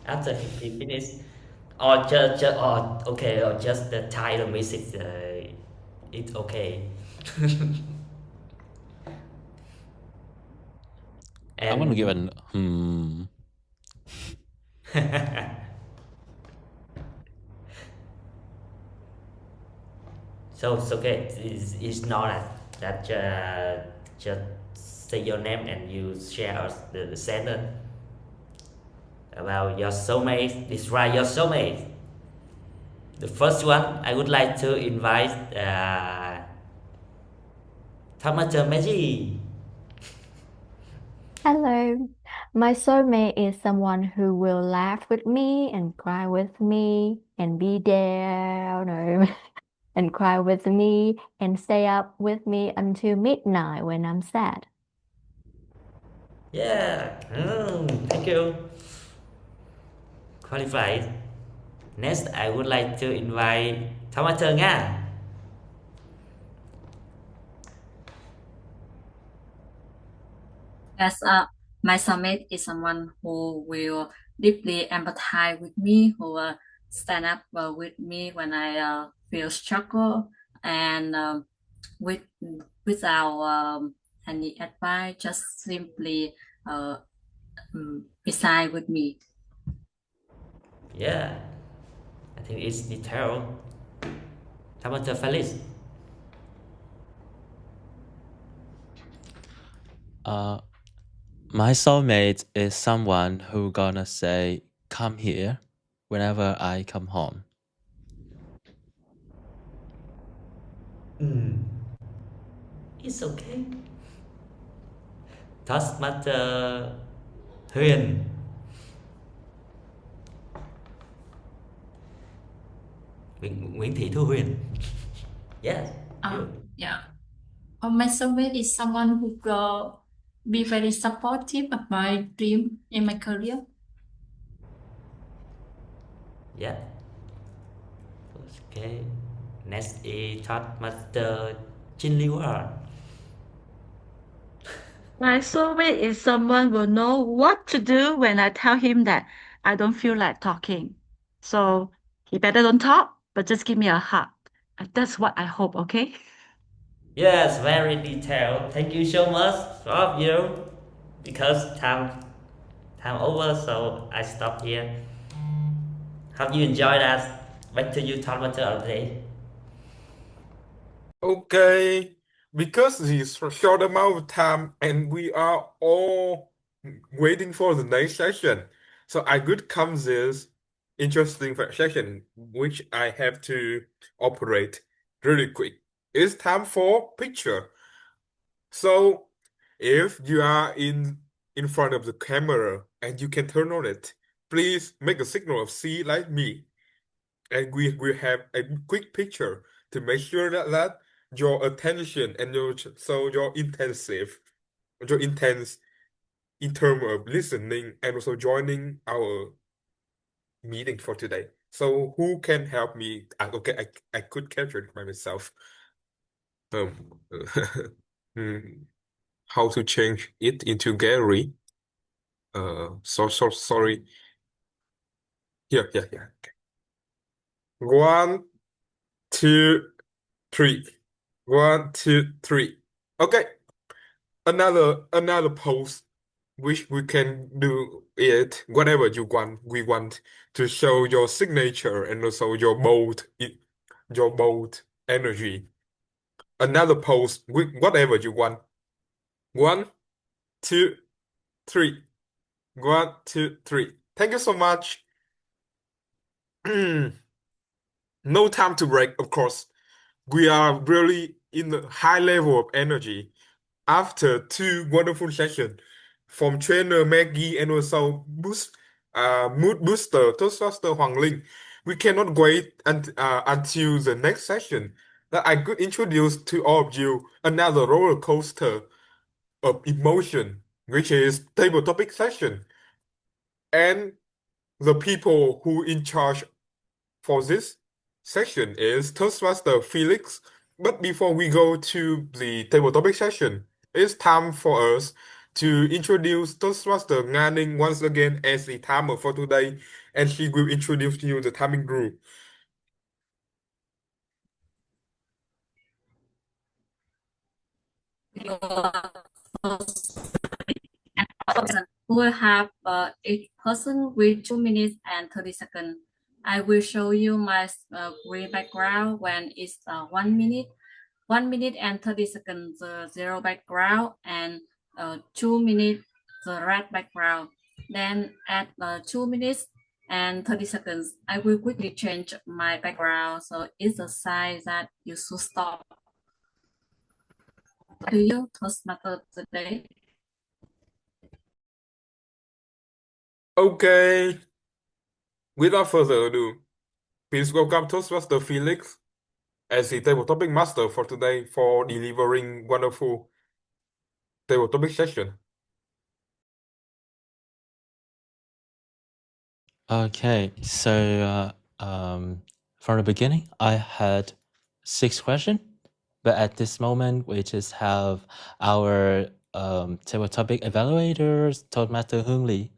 After he finished, or just or okay, or just the title music. It's okay. I want to give And an so it's okay. It's not that just say your name and you share us the sentence about your soulmate. Describe your soulmate. The first one, I would like to invite Thamaja. Hello. My soulmate is someone who will laugh with me and cry with me and be there, no, and cry with me and stay up with me until midnight when I'm sad. Yeah, thank you. Qualified. Next, I would like to invite Thamaja nha. as my summit is someone who will deeply empathize with me, who will stand up with me when I feel struggle, and without any advice, just simply beside with me. Yeah, I think it's detailed. How about Felix? My soulmate is someone who gonna say, "Come here," whenever I come home. It's okay. Toastmaster Huyền. Nguyễn Thị Thu Huyền. Yes. You. Yeah. My soulmate is someone who will be very supportive of my dream in my career. Yeah. Okay. Next is Toastmaster Chin Liu Er. My soulmate is someone who will know what to do when I tell him that I don't feel like talking. So he better don't talk, but just give me a hug. That's what I hope, okay? Yes, very detailed. Thank you so much, all of you. Because time over, so I stop here. Hope you enjoyed that. Back to you, Toastmaster of the day. Okay, because this short amount of time and we are all waiting for the next session, so I could come this interesting session which I have to operate really quick. It's time for picture. So if you are in front of the camera and you can turn on it, please make a signal of C like me, and we will have a quick picture to make sure that your attention and your intense in terms of listening and also joining our meeting for today. So who can help me? Okay, I could capture it by myself. How to change it into gallery? Sorry. Yeah. Okay. 1, 2, 3. 1, 2, 3. Okay. Another pose which we can do it whatever you want. We want to show your signature and also your bold energy. Another pose with whatever you want. 1, 2, 3. 1, 2, 3. Thank you so much. No time to break, of course. We are really in the high level of energy after 2 wonderful sessions from trainer Maggie and also mood booster Toastmaster Hoàng Linh. We cannot wait until the next session that I could introduce to all of you another roller coaster of emotion, which is table topic session. And the people who in charge for this session is Toastmaster Felix. But before we go to the table topic session, it's time for us to introduce Toastmaster Nga Ninh once again as the timer for today, and she will introduce to you the timing group. We will have each person with 2 minutes and 30 seconds. I will show you my green background when it's 1 minute. 1 minute and 30 seconds the zero background, and 2 minutes the red background. Then at 2 minutes and 30 seconds, I will quickly change my background, so it's a sign that you should stop. To you, Toastmaster today. Okay. Without further ado, please welcome Toastmaster Felix as the table topic master for today for delivering wonderful table topic session. Okay, so from the beginning, I had 6 questions, but at this moment, we just have our table topic evaluators, Toastmaster Hương Lee.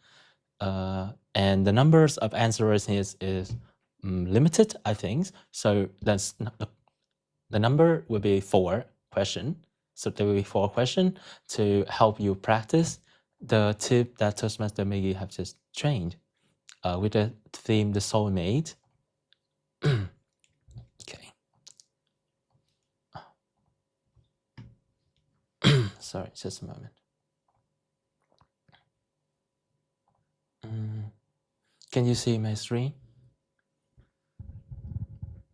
And the numbers of answers is limited, I think. So that's the number will be 4 questions. So there will be 4 questions to help you practice the tip that Toastmaster Maggie have just trained with the theme The Soulmate. Okay. Sorry, just a moment. Can you see my screen?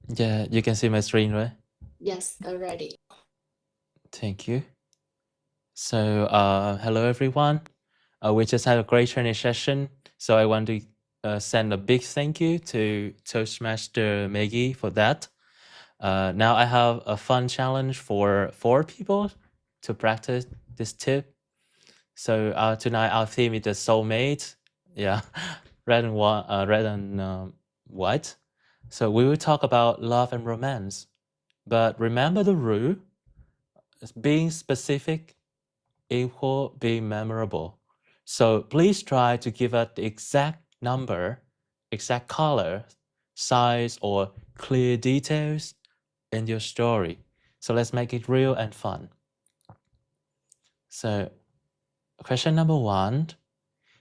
Yeah, you can see my screen, right? Yes, already. Thank you. So, hello everyone. We just had a great training session. So I want to send a big thank you to Toastmaster Maggie for that. Now I have a fun challenge for 4 people to practice this tip. So tonight our theme is the soulmate. Yeah, red and white. So we will talk about love and romance. But remember the rule: being specific equal being memorable. So please try to give us the exact number, exact color, size, or clear details in your story. So let's make it real and fun. So question number 1.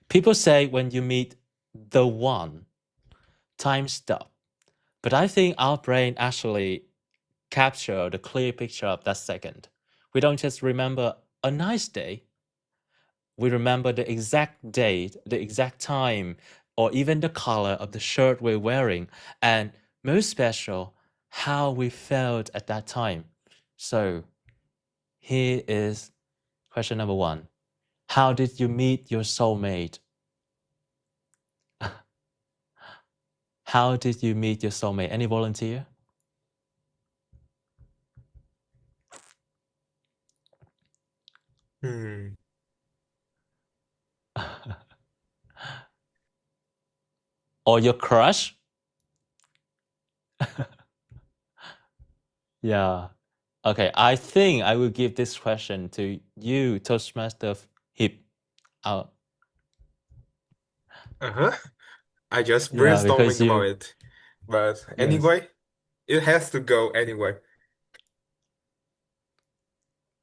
People say when you meet the one, time stop. But I think our brain actually capture the clear picture of that second. We don't just remember a nice day. We remember the exact date, the exact time, or even the color of the shirt we're wearing, and most special, how we felt at that time. So here is question number 1. How did you meet your soulmate? How did you meet your soulmate? Any volunteer? Or your crush? Yeah. Okay, I think I will give this question to you, Toastmaster Hip. I just Yeah, because brainstorming about you... it. But Yes. anyway, it has to go anyway.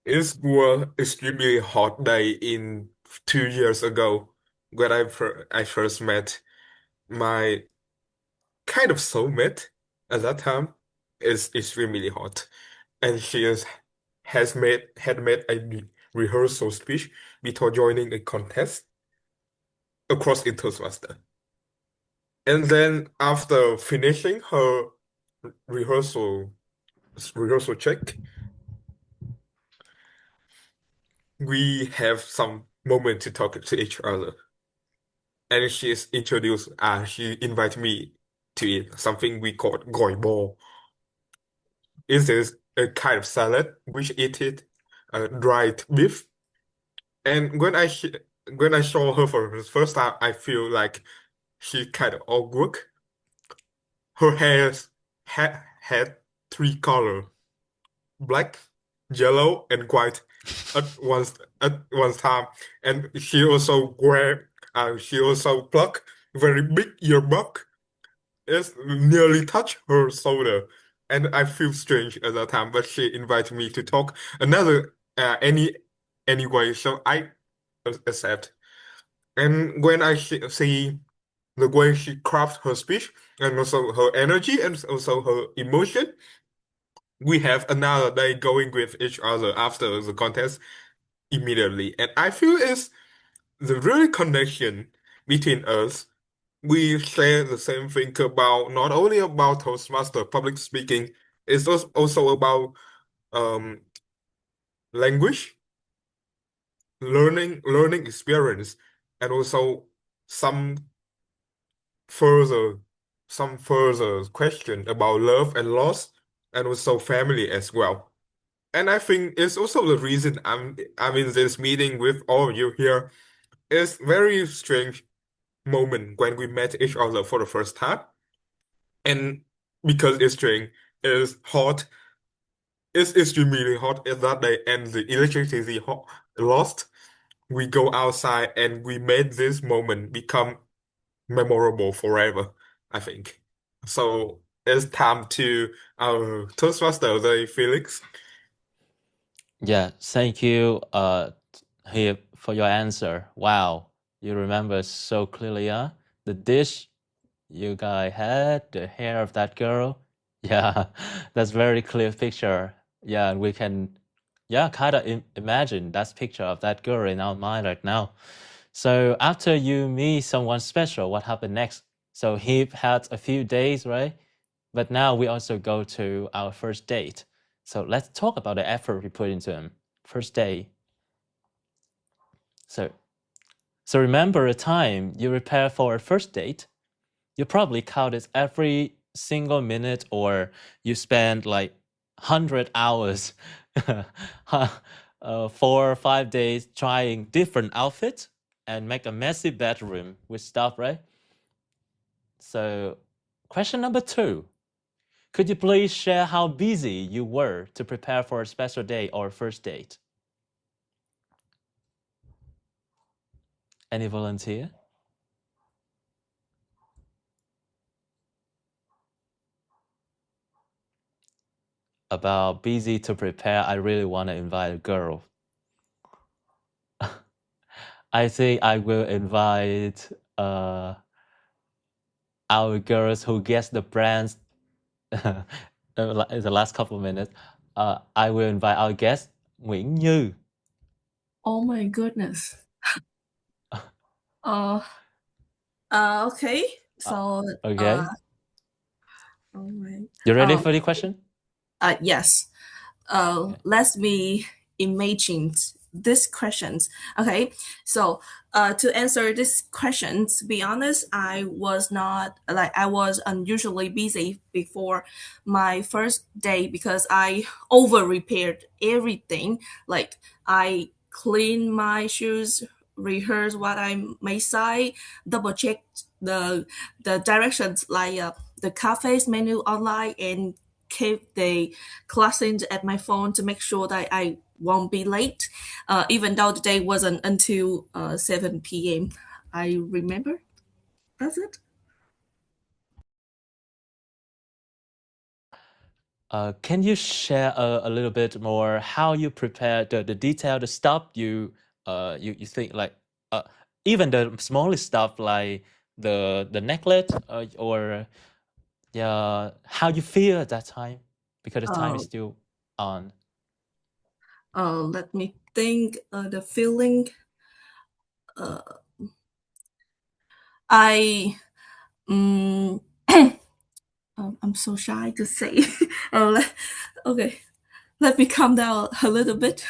It was extremely hot day in 2 years ago when I first met my kind of soulmate at that time. It's extremely hot, and she had made a rehearsal speech before joining a contest across in Toastmaster. And then after finishing her rehearsal check, we have some moment to talk to each other. And she invited me to eat something we call 𝐒𝐿𝐵. It is a kind of salad which eat dried beef. And when I saw her for the first time, I feel like she kind of awkward. Her hair had 3 colors: black, yellow, and white at one time. And she also plucked very big earbud. It nearly touched her shoulder, and I feel strange at that time. But she invited me to talk anyway, so I accept. And when I see the way she crafts her speech and also her energy and also her emotion, we have another day going with each other after the contest immediately. And I feel it's the real connection between us. We share the same thing about not only about Toastmaster public speaking, it's also about language, learning experience, and also some further question about love and loss, and also family as well. And I think it's also the reason I'm in this meeting with all of you here. It's very strange moment when we met each other for the first time. And because it's strange, it's hot, it's extremely hot at that day, and the electricity lost. we go outside and we made this moment become memorable forever, I think. So it's time to our Toastmaster, the Felix. Yeah, thank you, here for your answer. Wow, you remember so clearly, huh? The dish you guys had, the hair of that girl. Yeah, that's very clear picture. Yeah, we can, yeah, kind of imagine that picture of that girl in our mind right now. So after you meet someone special, what happened next? So he had a few days, right? But now we also go to our first date. So let's talk about the effort we put into him. First day. So remember a time you prepare for a first date? You probably counted every single minute, or you spend like 100 hours, 4 or 5 days trying different outfits and make a messy bedroom with stuff, right? So question number 2. Could you please share how busy you were to prepare for a special day or first date? Any volunteer? About busy to prepare, I really want to invite a girl. I think I will invite our girls who guess the brands in the last couple of minutes. I will invite our guest, 𝐒𝐿𝐁𝐄. Oh my goodness. Okay. So Okay. all right. You ready for the question? Yes. Okay. Let me imagine these questions. Okay. So to answer these questions, to be honest, I was unusually busy before my first day because I over repaired everything. Like I cleaned my shoes, rehearsed what I may say, double checked the directions, like the cafe's menu online, and keep the classes at my phone to make sure that I won't be late, even though the day wasn't until 7 p.m. I remember. That's it. Can you share a little bit more how you prepare the detail, the stuff you think, like even the smallest stuff like the necklace, or yeah, how you feel at that time, because the time is still on. Let me think. The feeling. I. Um, I'm so shy to say. Okay, let me calm down a little bit.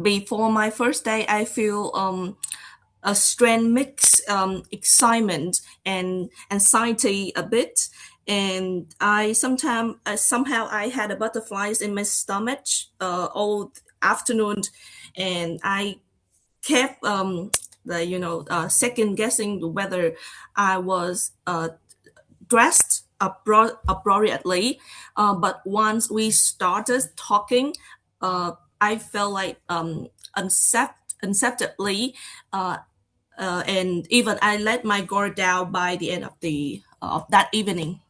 Before my first day, I feel a strange mix, excitement and anxiety a bit, and I sometimes somehow I had a butterflies in my stomach all afternoon, and I kept second guessing whether I was dressed appropriately. But once we started talking, I felt like unacceptably, and even I let my guard down by the end of that evening.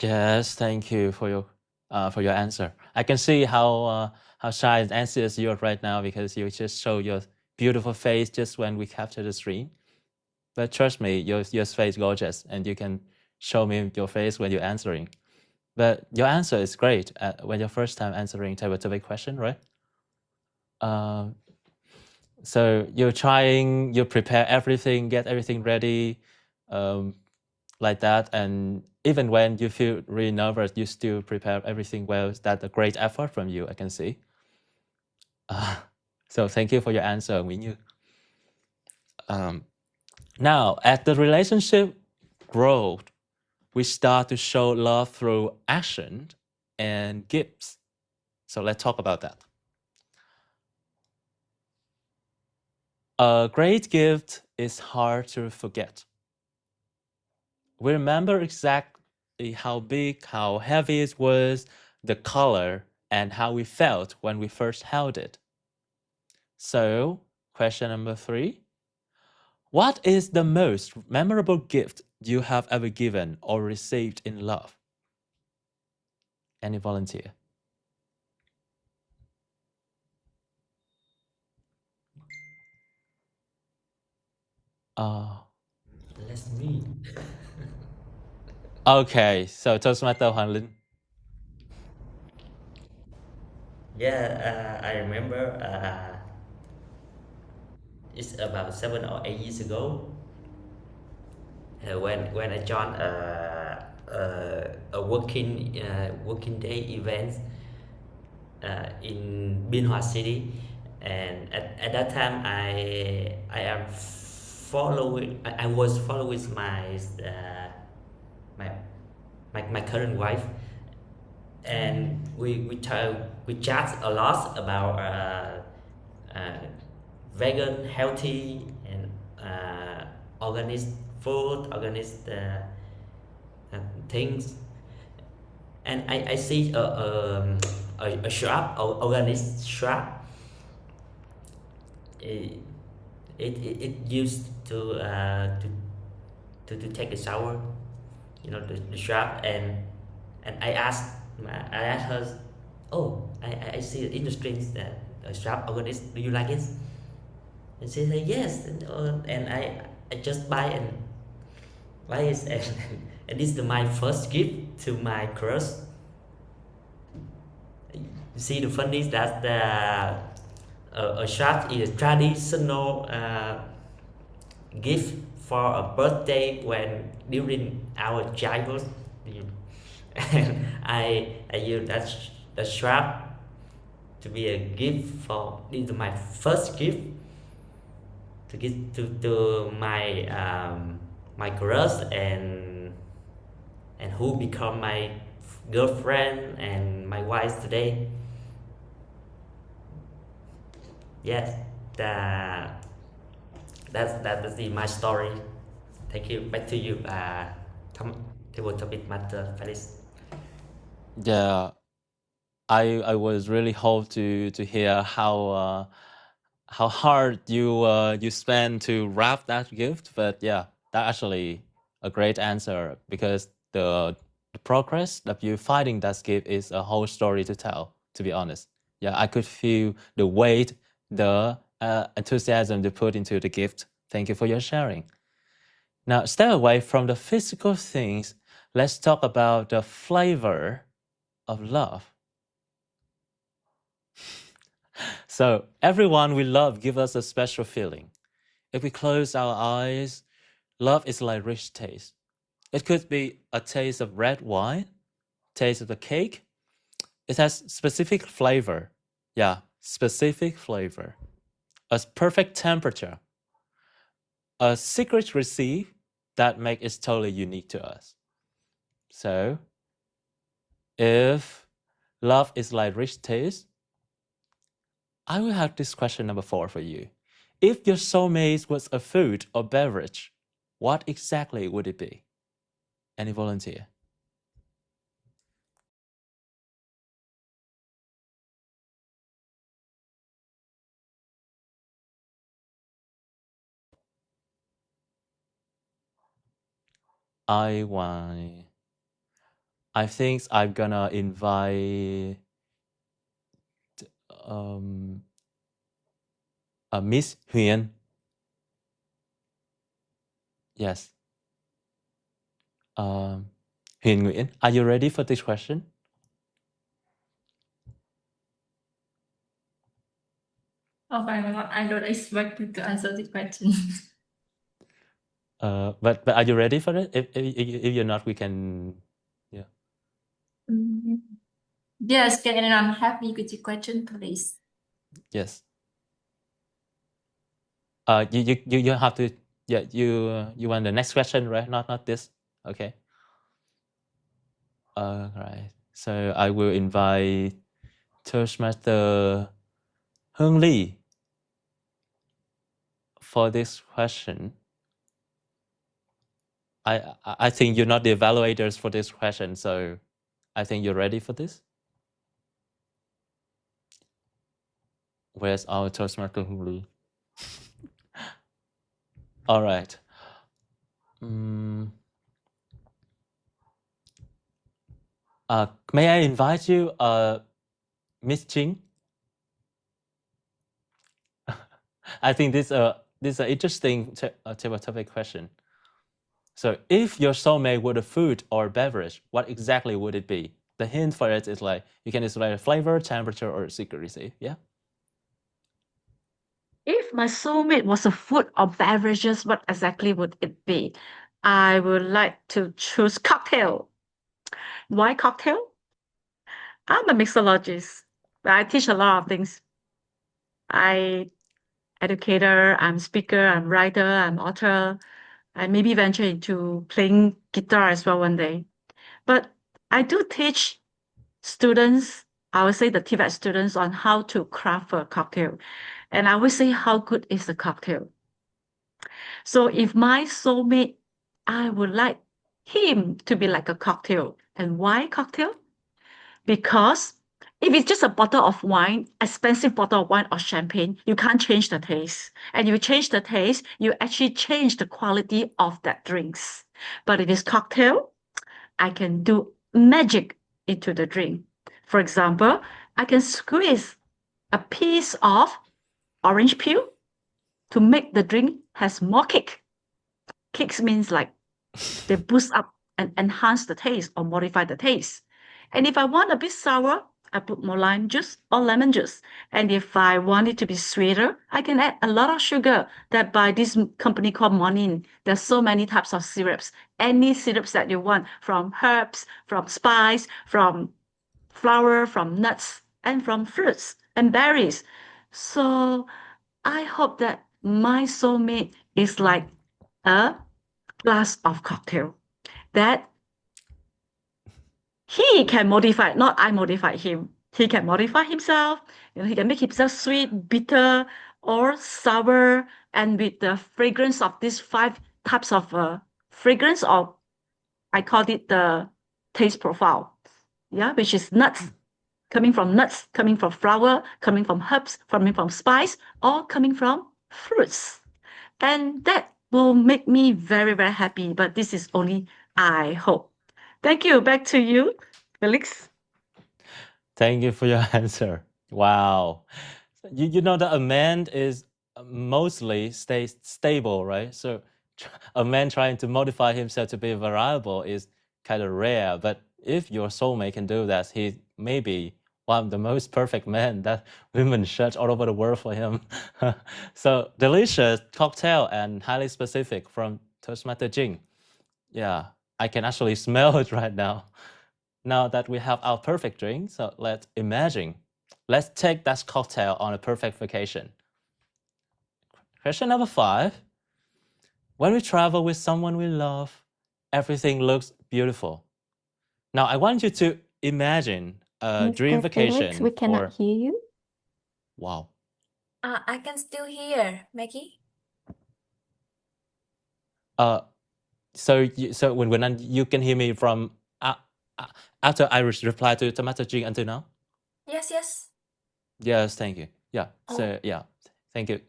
Yes, thank you for your answer. I can see how shy and anxious you are right now, because you just show your beautiful face just when we capture the screen. But trust me, your face is gorgeous, and you can show me your face when you're answering. But your answer is great when your first time answering type of topic question, right? So you prepare everything, get everything ready, like that, and even when you feel really nervous, you still prepare everything well. That's a great effort from you, I can see. So thank you for your answer, 𝐒𝐿𝐁𝐄. Now, as the relationship grows, we start to show love through action and gifts. So let's talk about that. A great gift is hard to forget. We remember exactly how big, how heavy it was, the color, and how we felt when we first held it. So, question number 3. What is the most memorable gift you have ever given or received in love? Any volunteer? That's me. Okay, so Toastmaster Hoàng Linh. Yeah, I remember it's about 7 or 8 years ago when I joined a working day event in Biên Hòa City, and at that time I was following my current wife, and we chat a lot about vegan, healthy, and organic food, organic things. And I see a shop, organic shop. It used to take a shower, the shop, and I asked her, oh, I see in the streets that a shop organic, do you like it? And she said yes, and I just buy it, and this is my first gift to my crush. You see, the funny is that a shop is a traditional gift for a birthday when during our childhood, and I use that strap to be a gift for, this is my first gift to give to my my crush, and who become my girlfriend and my wife today. Yes, that's my story. Thank you. Back to you, table topic master Felix. Yeah, I was really hoped to hear how hard you spent to wrap that gift, but yeah, that's actually a great answer, because the progress of you finding that gift is a whole story to tell, to be honest. Yeah, I could feel the weight, the enthusiasm to put into the gift. Thank you for your sharing. Now, stay away from the physical things. Let's talk about the flavor of love. So everyone we love give us a special feeling. If we close our eyes, love is like rich taste. It could be a taste of red wine, taste of the cake. It has specific flavor. Yeah, specific flavor. A perfect temperature. A secret recipe that makes it totally unique to us. So, if love is like rich taste, I will have this question number 4 for you. If your soulmate was a food or beverage, what exactly would it be? Any volunteer? I think I'm gonna invite Miss Huyền. Yes. Huyền Nguyễn, are you ready for this question? Oh, I don't expect you to answer the question. But are you ready for it? If you're not, we can. Yeah. Yes, and I'm happy with your question, please. Yes. You have to. Yeah. You want the next question, right? Not this. Okay. Right. So I will invite Toastmaster Hương Ly for this question. I think you're not the evaluators for this question, so I think you're ready for this. Where's our Toastmaster Hulu? All right. May I invite you, Miss Jing? I think this is an interesting topic question. So, if your soulmate were a food or beverage, what exactly would it be? The hint for it is like you can describe flavor, temperature, or secrecy. Yeah. If my soulmate was a food or beverages, what exactly would it be? I would like to choose cocktail. Why cocktail? I'm a mixologist. I teach a lot of things. I educator, I'm speaker, I'm writer, I'm author. I maybe venture into playing guitar as well one day. But I do teach students, I would say the TVET students, on how to craft a cocktail. And I would say how good is the cocktail. So if my soulmate, I would like him to be like a cocktail. And why cocktail? Because if it's just a bottle of wine, expensive bottle of wine or champagne, you can't change the taste. And you change the taste, you actually change the quality of that drinks. But if it's cocktail, I can do magic into the drink. For example, I can squeeze a piece of orange peel to make the drink has more kick. Kicks means like they boost up and enhance the taste or modify the taste. And if I want a bit sour, I put more lime juice or lemon juice. And if I want it to be sweeter, I can add a lot of sugar that by this company called Monin. There's so many types of syrups. Any syrups that you want, from herbs, from spice, from flour, from nuts, and from fruits and berries. So I hope that my soulmate is like a glass of cocktail that he can modify, not I modify him. He can modify himself. He can make himself sweet, bitter, or sour, and with the fragrance of these 5 types of fragrance, or I called it the taste profile. Yeah, which is nuts, coming from flour, coming from herbs, coming from spice, or coming from fruits. And that will make me very, very happy. But this is only I hope. Thank you. Back to you, Felix. Thank you for your answer. Wow. You know that a man is mostly stays stable, right? So a man trying to modify himself to be variable is kind of rare. But if your soulmate can do that, he may be one of the most perfect men that women search all over the world for him. So delicious cocktail and highly specific from Toastmaster Jing. Yeah, I can actually smell it right now. Now that we have our perfect drink, so let's imagine. Let's take that cocktail on a perfect vacation. Question number 5. When we travel with someone we love, everything looks beautiful. Now, I want you to imagine a dream Mr. Felix, vacation we cannot hear you. Wow. I can still hear, Maggie. So when you can hear me from after I reply to Tomato Jing until now? Yes, yes. Yes, thank you. Yeah. Oh. So yeah, thank you.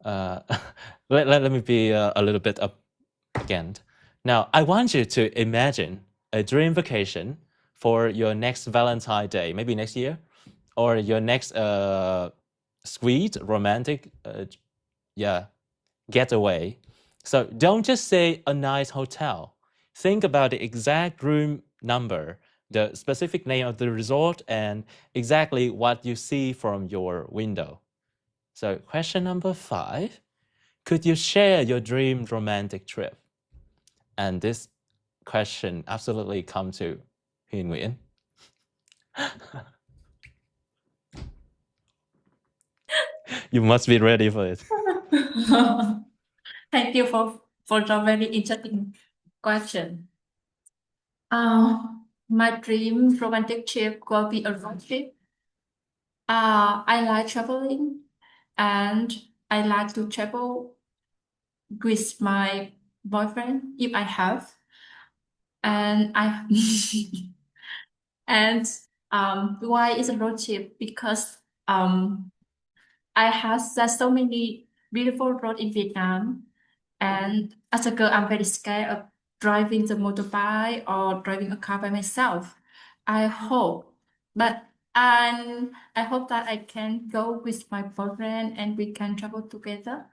Let me be a little bit up again. Now, I want you to imagine a dream vacation for your next Valentine's Day, maybe next year, or your next sweet, romantic, getaway. So don't just say a nice hotel. Think about the exact room number, the specific name of the resort, and exactly what you see from your window. So question number 5, could you share your dream romantic trip? And this question absolutely comes to Huy Nguyen. You must be ready for it. Thank you for the very interesting question. My dream romantic trip will be a road trip. I like traveling, and I like to travel with my boyfriend if I have. And why is a road trip? Because I have seen so many beautiful roads in Vietnam, and as a girl, I'm very scared of driving the motorbike or driving a car by myself. I hope, but I hope that I can go with my boyfriend and we can travel together.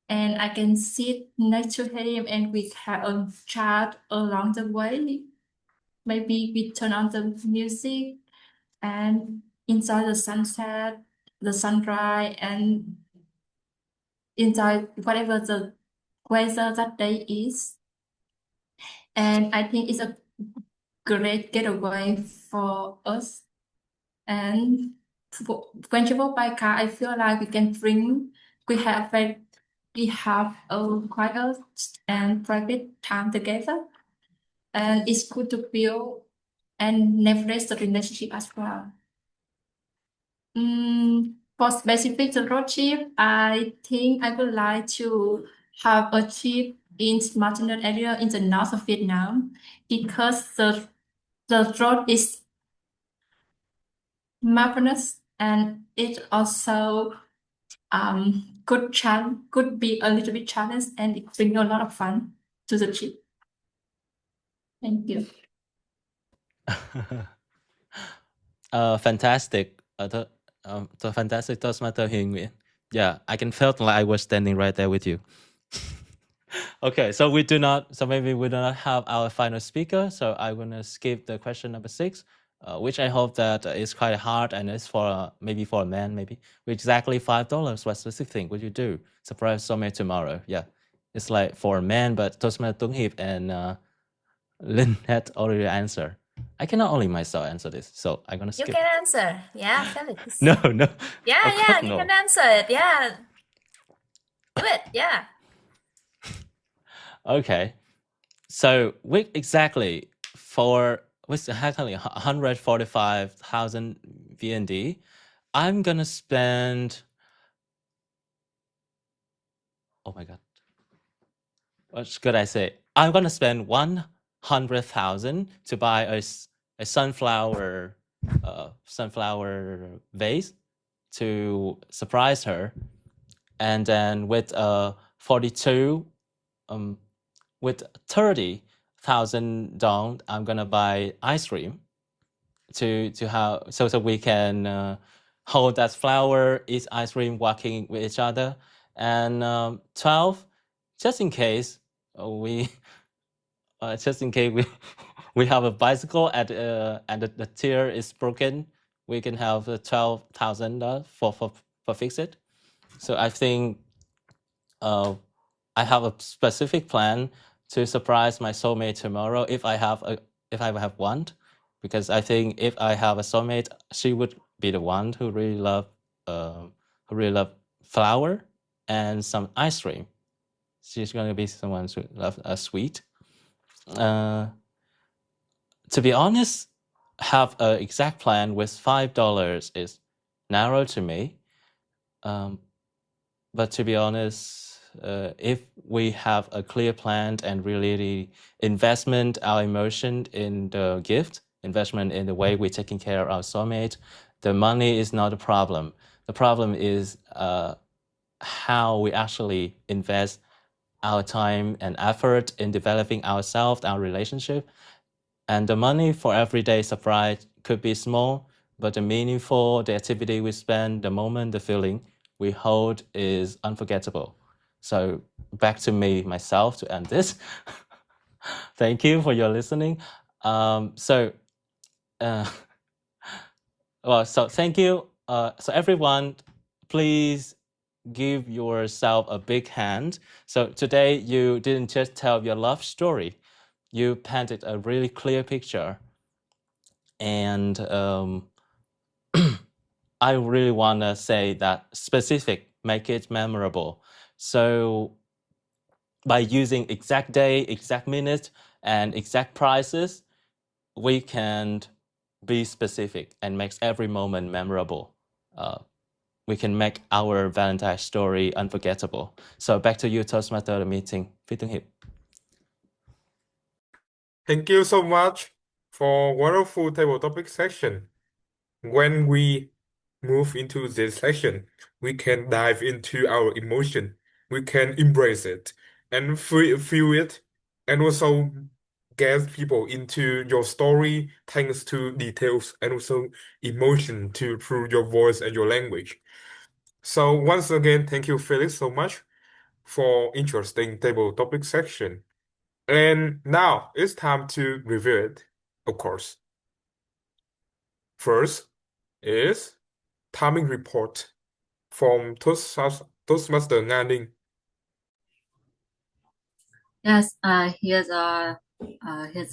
And I can sit next to him and we have a chat along the way. Maybe we turn on the music and enjoy the sunset, the sunrise, and enjoy whatever the weather that day is. And I think it's a great getaway for us. And when travel by car, I feel like we can bring, we have a quiet and private time together. And it's good to build and leverage the relationship as well. For specific the road trip, I think I would like to have a trip in mountainous area in the north of Vietnam because the road is marvelous and it also could be a little bit challenge and it bring a lot of fun to the trip. Thank you. Fantastic. The fantastic Toastmaster Hiền Nguyễn. Yeah, I can felt like I was standing right there with you. Okay, so maybe we do not have our final speaker. So I'm gonna skip the question number 6, which I hope that is quite hard and it's for maybe for a man, maybe. Exactly $5. What specific thing would you do? Surprise soulmate tomorrow. Yeah, it's like for a man, but Toastmaster Tuấn Hiệp and Lynn had already answered. I cannot only myself answer this, so I'm gonna skip. You can answer. Yeah, Felix. No. Yeah, Of course you no. can answer it. Yeah. Do it. Yeah. Okay. So with exactly 145,000 VND, I'm gonna spend. Oh my God. What should I say? I'm gonna spend 100,000 to buy a sunflower vase to surprise her, and then with 30,000 dong, I'm gonna buy ice cream to have so we can hold that flower, eat ice cream, walking with each other, and 12, just in case we we have a bicycle and the tire is broken, we can have 12,000 for fix it. So I think I have a specific plan to surprise my soulmate tomorrow if I have one, because I think if I have a soulmate, she would be the one who really love flower and some ice cream. She's going to be someone who loves sweet. To be honest, have an exact plan with $5 is narrow to me. But to be honest, if we have a clear plan and really investment our emotion in the gift, investment in the way we're taking care of our soulmate, the money is not a problem. The problem is how we actually invest our time and effort in developing ourselves, our relationship. And the money for everyday surprise could be small, but the meaningful, the activity we spend, the moment, the feeling we hold is unforgettable. So back to myself to end this. Thank you for your listening. So thank you. So everyone, please give yourself a big hand. So today you didn't just tell your love story, you painted a really clear picture. And I really want to say that specific, make it memorable. So by using exact day, exact minute, and exact prices, we can be specific and make every moment memorable. We can make our Valentine's story unforgettable. So back to you, Toastmaster, the meeting. Phi Tuấn Hiệp. Thank you so much for wonderful table topic section. When we move into this session, we can dive into our emotion. We can embrace it and feel it, and also get people into your story thanks to details and also emotion through your voice and your language. So once again, thank you, Felix, so much for interesting table topic section. And now it's time to review it, of course. First is timing report from Toastmaster Nga Ninh. Yes, here's the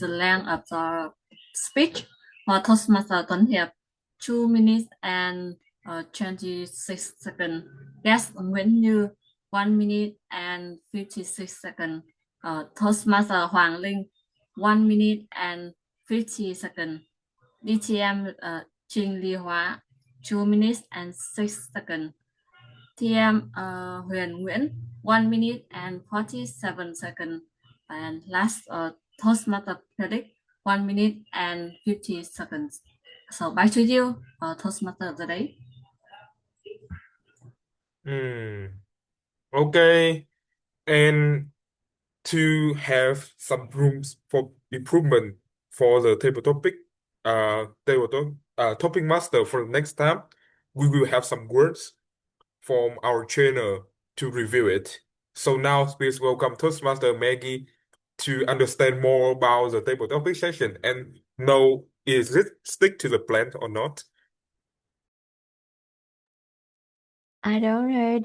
length of the speech for Toastmaster Tuấn Hiệp, 2 minutes and 26 seconds. Guest Nguyễn Như, 1 minute and 56 seconds. Toastmaster Hoàng Linh, 1 minute and 50 seconds. DTM Trinh Ly Hóa, 2 minutes and 6 seconds. TM Huyền Nguyễn, 1 minute and 47 seconds. And last Toastmaster Felix, 1 minute and 50 seconds. So back to you, Toastmaster of the day. Okay. And to have some rooms for improvement for the topic master for the next time, we will have some words from our trainer to review it. So now please welcome Toastmaster Maggie to understand more about the table topic session and know is it stick to the plan or not. I don't know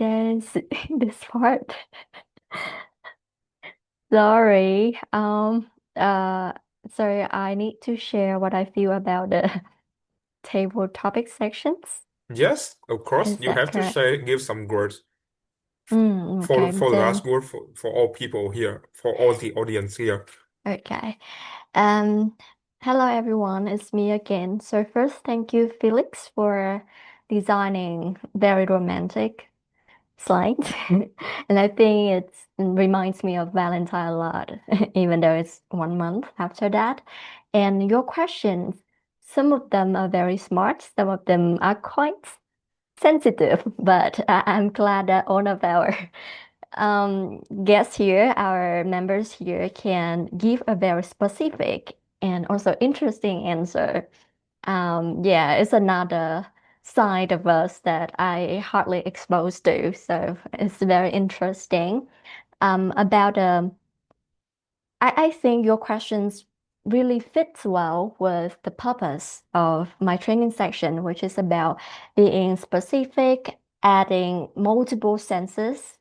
this part. Sorry. Sorry, I need to share what I feel about the table topic sections. Yes, of course. Is You that have correct? to give some words Okay, for the last then word for all people here, for all the audience here. okay. Hello everyone, it's me again. So first, thank you, Felix, for designing very romantic slides. And I think it reminds me of Valentine a lot, even though it's 1 month after that. And your questions, some of them are very smart, some of them are quite sensitive, but I'm glad that all of our guests here, our members here, can give a very specific and also interesting answer. Yeah, it's another side of us that I hardly exposed to, so it's very interesting. About I think your questions really fits well with the purpose of my training section, which is about being specific, adding multiple senses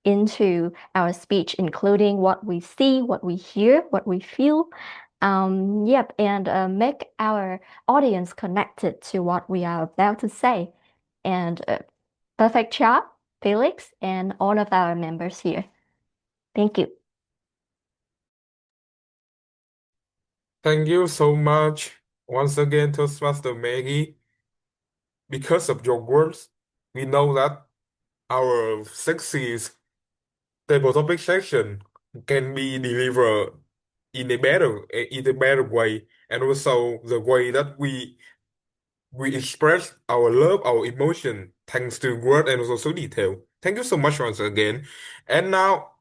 into our speech, including what we see, what we hear, what we feel. Yep, and make our audience connected to what we are about to say. And perfect job, Felix, and all of our members here. Thank you. Thank you so much once again, Toastmaster Maggie. Because of your words, we know that our sexy table topic section can be delivered in a better way, and also the way that we express our love, our emotion, thanks to word and also detail. Thank you so much once again. And now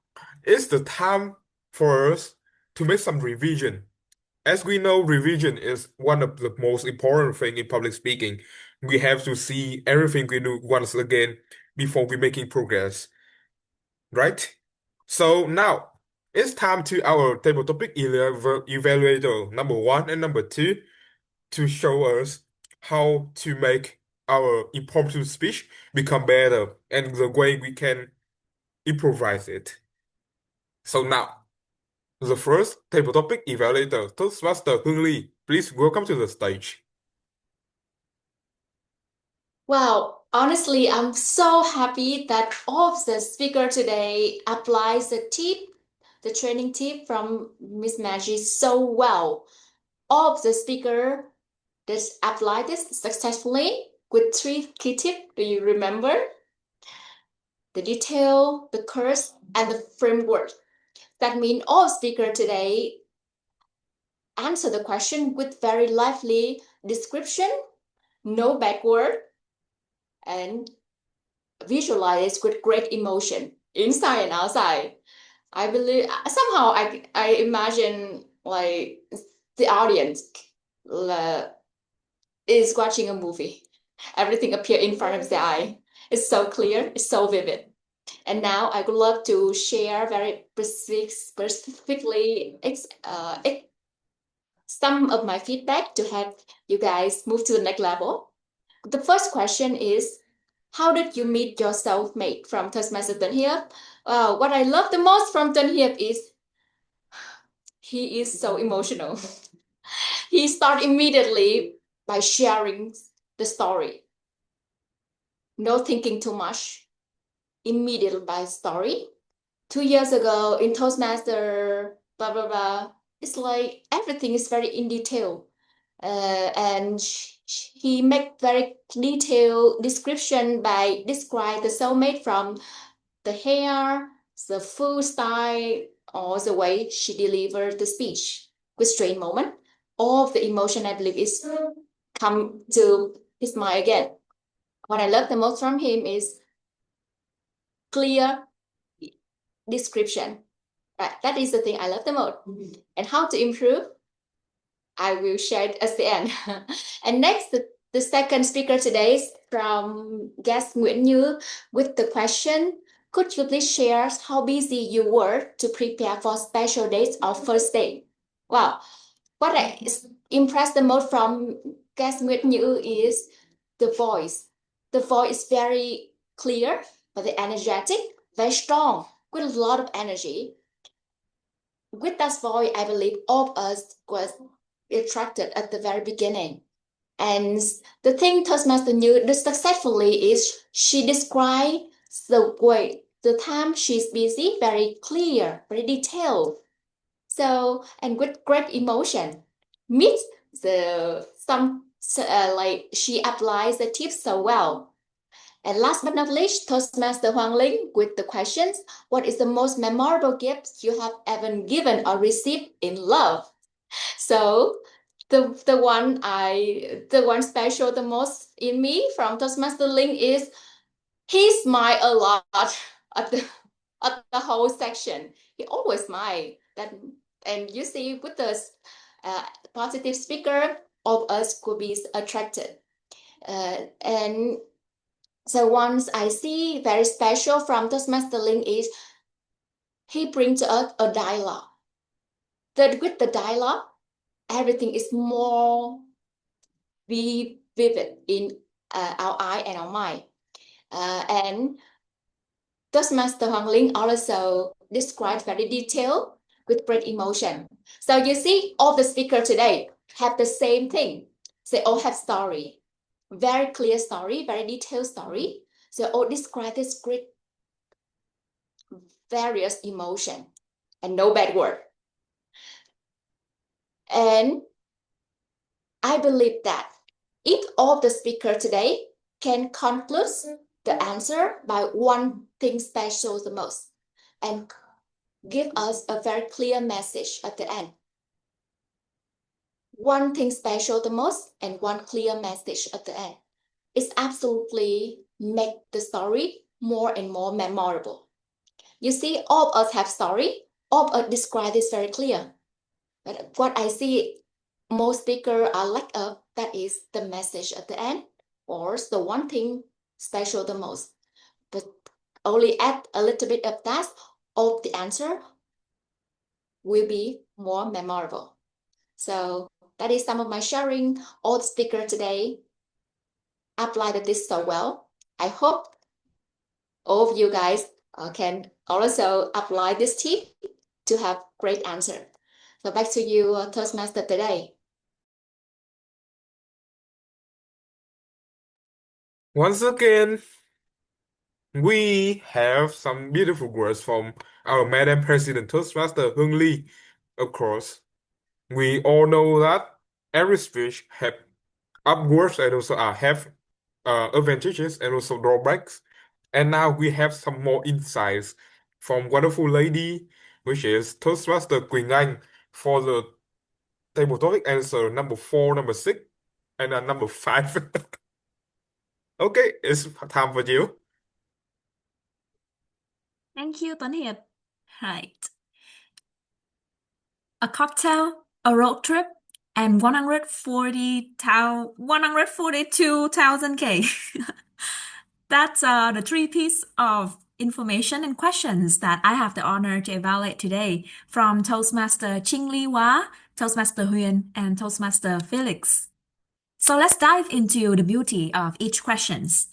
it's the time for us to make some revision. As we know, revision is one of the most important thing in public speaking. We have to see everything we do once again before we making progress, right? So now it's time to our table topic evaluator number 1 and number 2 to show us how to make our impromptu speech become better and the way we can improvise it. So now, the first table topic evaluator, Toastmaster Hương Ly, please welcome to the stage. Wow, honestly, I'm so happy that all of the speaker today applies the training tip from Miss Maggie so well. All of the speaker that apply this successfully with 3 key tips. Do you remember? The detail, the curse, and the framework. That means all speaker today answer the question with very lively description, no backward, and visualize with great emotion inside and outside. I believe somehow I imagine like the audience is watching a movie. Everything appear in front of their eye. It's so clear, it's so vivid. And now I would love to share very specifically some of my feedback to help you guys move to the next level. The first question is, how did you meet your soulmate from Toastmaster Tuấn Hiệp? What I love the most from Tuấn Hiệp is he is so emotional. He started immediately by sharing the story. No thinking too much. Immediately by story. 2 years ago in Toastmaster, blah, blah, blah. It's like everything is very in detail. And he make very detailed description by describe the soulmate from the hair, the food style, or the way she delivered the speech with strange moment. All of the emotion I believe is come to his mind again. What I love the most from him is clear description. Right, that is the thing I love the most. And how to improve, I will share it at the end. And next, the second speaker today is from guest 𝐿𝐄𝐈𝐍𝐆 with the question, could you please share how busy you were to prepare for special dates or first date? Wow, what I impressed the most from guest 𝐿𝐄𝐈𝐍𝐆 is the voice. The voice is very clear, but energetic, very strong, with a lot of energy. With that voice, I believe all of us was attracted at the very beginning. And the thing Toastmaster knew successfully is she described the way, the time she's busy, very clear, very detailed. So, and with great emotion, meets like she applies the tips so well. And last but not least, Toastmaster Hoàng Linh with the questions, what is the most memorable gift you have ever given or received in love? So the one special the most in me from Toastmaster Linh is he smiled a lot at the whole section. He always smiled. And you see with the positive speaker, all of us could be attracted. And so once I see very special from Toastmaster Linh is he brings us a dialogue. That with the dialogue, everything is more vivid in our eye and our mind. And Toastmaster Hoàng Linh also described very detailed with great emotion. So you see, all the speakers today have the same thing. They all have story. Very clear story, very detailed story. So all describe this great various emotion and no bad word. And I believe that if all the speakers today can conclude the answer by one thing special the most and give us a very clear message at the end. One thing special the most and one clear message at the end. It's absolutely make the story more and more memorable. You see, all of us have story. All of us describe this very clear. But what I see most speakers are lack of, that is the message at the end, or the one thing special the most. But only add a little bit of that, all the answer will be more memorable. So that is some of my sharing. All the speakers today applied this so well. I hope all of you guys can also apply this tip to have great answer. So back to you, Toastmaster today. Once again, we have some beautiful words from our Madam President Toastmaster Hương Ly. Of course, we all know that every speech have upwards and also have advantages and also drawbacks. And now we have some more insights from wonderful lady, which is Toastmaster Quỳnh Anh, for the table topic answer number 4, number 6, and number 5. Okay, it's time for you. Thank you, Tuấn Hiệp. Right. A cocktail, a road trip, and 142,000 K. That's the three pieces of information and questions that I have the honor to evaluate today from Toastmaster 𝐒𝐿𝐹, Toastmaster Huyền, and Toastmaster Felix. So let's dive into the beauty of each questions.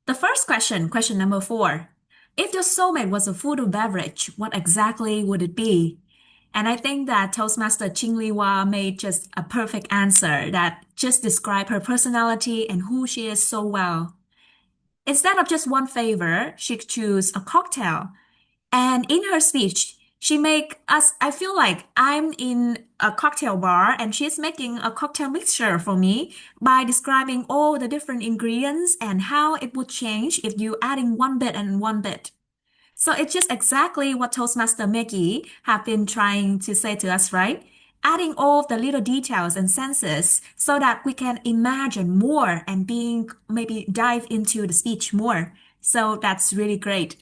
The first question, question number 4. If your soulmate was a food or beverage, what exactly would it be? And I think that Toastmaster 𝐒𝐿𝐹 made just a perfect answer that just described her personality and who she is so well. Instead of just one flavor, she chose a cocktail. And in her speech, she make us, I feel like I'm in a cocktail bar and she's making a cocktail mixture for me by describing all the different ingredients and how it would change if you adding one bit and one bit. So it's just exactly what Toastmaster Maggie have been trying to say to us, right? Adding all the little details and senses so that we can imagine more and maybe dive into the speech more. So that's really great.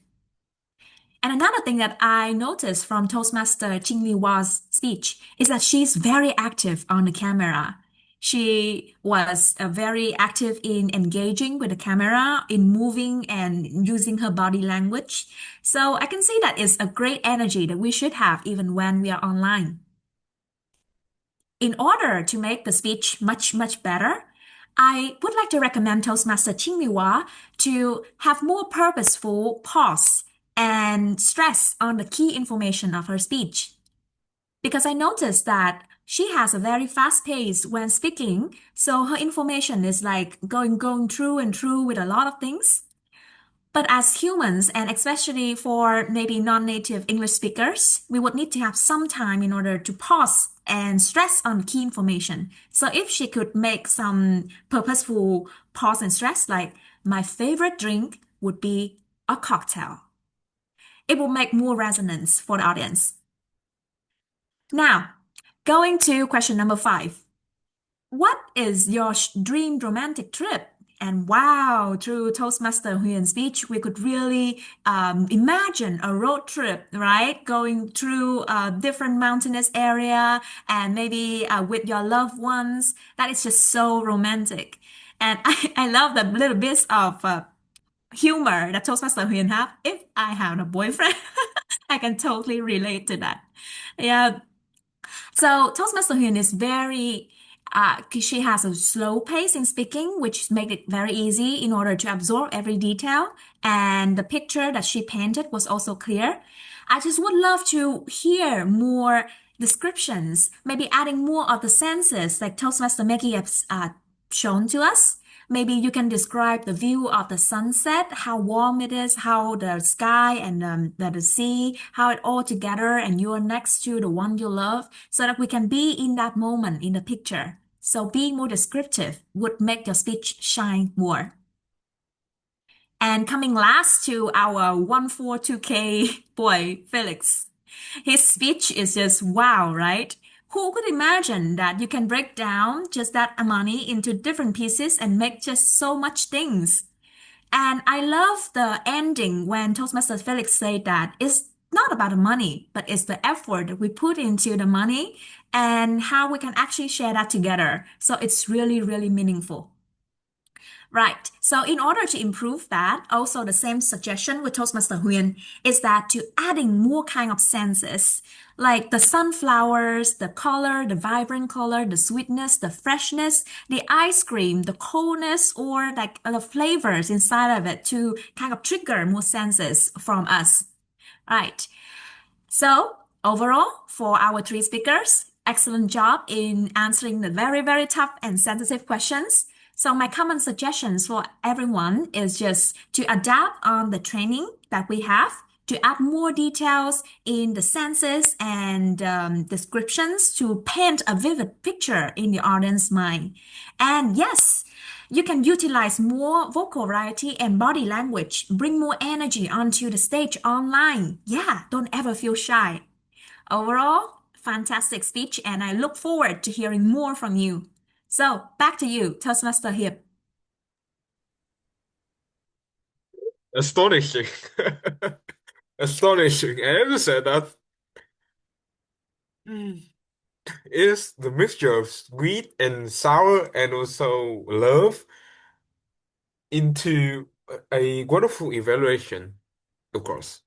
And another thing that I noticed from Toastmaster 𝐒𝐿𝐹's speech is that she's very active on the camera. She was very active in engaging with the camera, in moving and using her body language. So I can see that it's a great energy that we should have even when we are online. In order to make the speech much, much better, I would like to recommend Toastmaster 𝐒𝐿𝐹 to have more purposeful pause and stress on the key information of her speech. Because I noticed that she has a very fast pace when speaking, so her information is like going through and through with a lot of things. But as humans, and especially for maybe non-native English speakers, we would need to have some time in order to pause and stress on key information. So if she could make some purposeful pause and stress, like my favorite drink would be a cocktail, it will make more resonance for the audience. Now, going to question number 5. What is your dream romantic trip? And wow, through Toastmaster Huyền speech, we could really imagine a road trip, right? Going through a different mountainous area and maybe with your loved ones. That is just so romantic. And I love the little bits of humor that Toastmaster Huyền have. If I have a boyfriend, I can totally relate to that. Yeah. So Toastmaster Huyền is very, she has a slow pace in speaking, which makes it very easy in order to absorb every detail. And the picture that she painted was also clear. I just would love to hear more descriptions, maybe adding more of the senses like Toastmaster Maggie has shown to us. Maybe you can describe the view of the sunset, how warm it is, how the sky and the sea, how it all together and you're next to the one you love, so that we can be in that moment in the picture. So being more descriptive would make your speech shine more. And coming last to our 142K boy, Felix. His speech is just wow, right? Who could imagine that you can break down just that money into different pieces and make just so much things? And I love the ending when Toastmaster Felix said that it's not about the money, but it's the effort that we put into the money and how we can actually share that together. So it's really, really meaningful. Right. So in order to improve that, also the same suggestion with Toastmaster Huyền is that to adding more kind of senses, like the sunflowers, the color, the vibrant color, the sweetness, the freshness, the ice cream, the coldness, or like the flavors inside of it to kind of trigger more senses from us. Right. So overall, for our 3 speakers, excellent job in answering the very, very tough and sensitive questions. So my common suggestions for everyone is just to adapt on the training that we have, to add more details in the senses and descriptions to paint a vivid picture in the audience's mind. And yes, you can utilize more vocal variety and body language, bring more energy onto the stage online. Yeah, don't ever feel shy. Overall, fantastic speech, and I look forward to hearing more from you. So back to you, Toastmaster Hiệp. astonishing. Astonishing. I have to say that is the mixture of sweet and sour and also love into a wonderful evaluation, of course.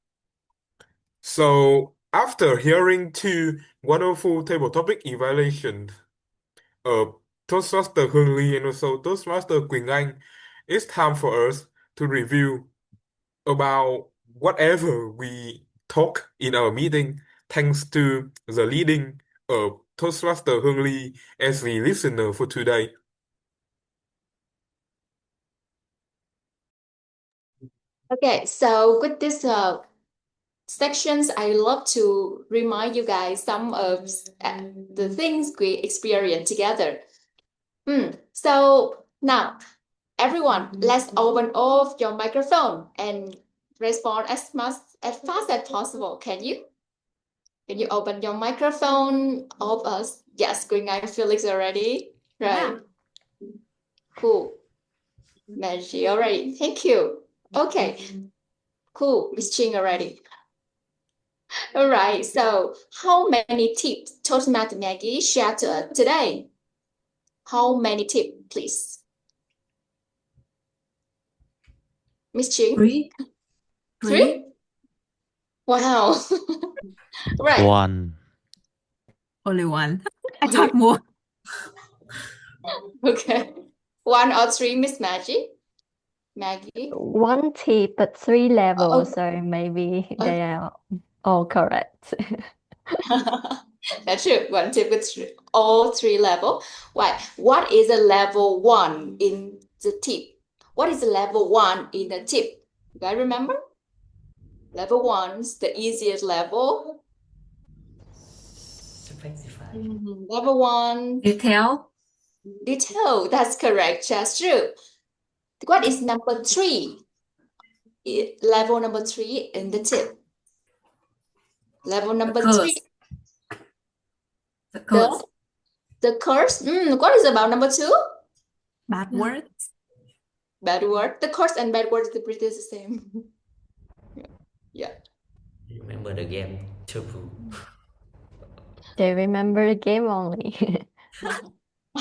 So after hearing two wonderful table topic evaluations of Toastmaster Hương Ly and also Toastmaster Quỳnh Anh, it's time for us to review about whatever we talk in our meeting, thanks to the leading of Toastmaster Hương Ly as the listener for today. Okay, so with this sections, I love to remind you guys some of the things we experienced together. So now, everyone, let's open off your microphone and respond as fast as possible. Can you? Can you open your microphone? All of us. Yes, Quỳnh Anh, Felix already. Right. Cool. Maggie already. Thank you. Okay. Cool. Miss Ching already. All right. So how many tips Toastmaster Maggie shared to us today? How many tips, please? Miss Ching? Three? Wow. Right. One. Only one. I thought more. Okay. One or three, Miss Maggie? Maggie? One tip, but three levels, Oh. so maybe they are all correct. That's true. One tip with all three level. Why? What is a level 1 in the tip? What is a level 1 in the tip? You guys remember? Level 1's the easiest level. Specify. Level 1. Detail. Detail. That's correct. That's true. What is number 3? Level number 3 in the tip. Level number 3. The curse. The curse. What is about number 2? Bad words. Bad word. The curse and bad words are pretty the same. Yeah. Remember the game too. They remember the game only. So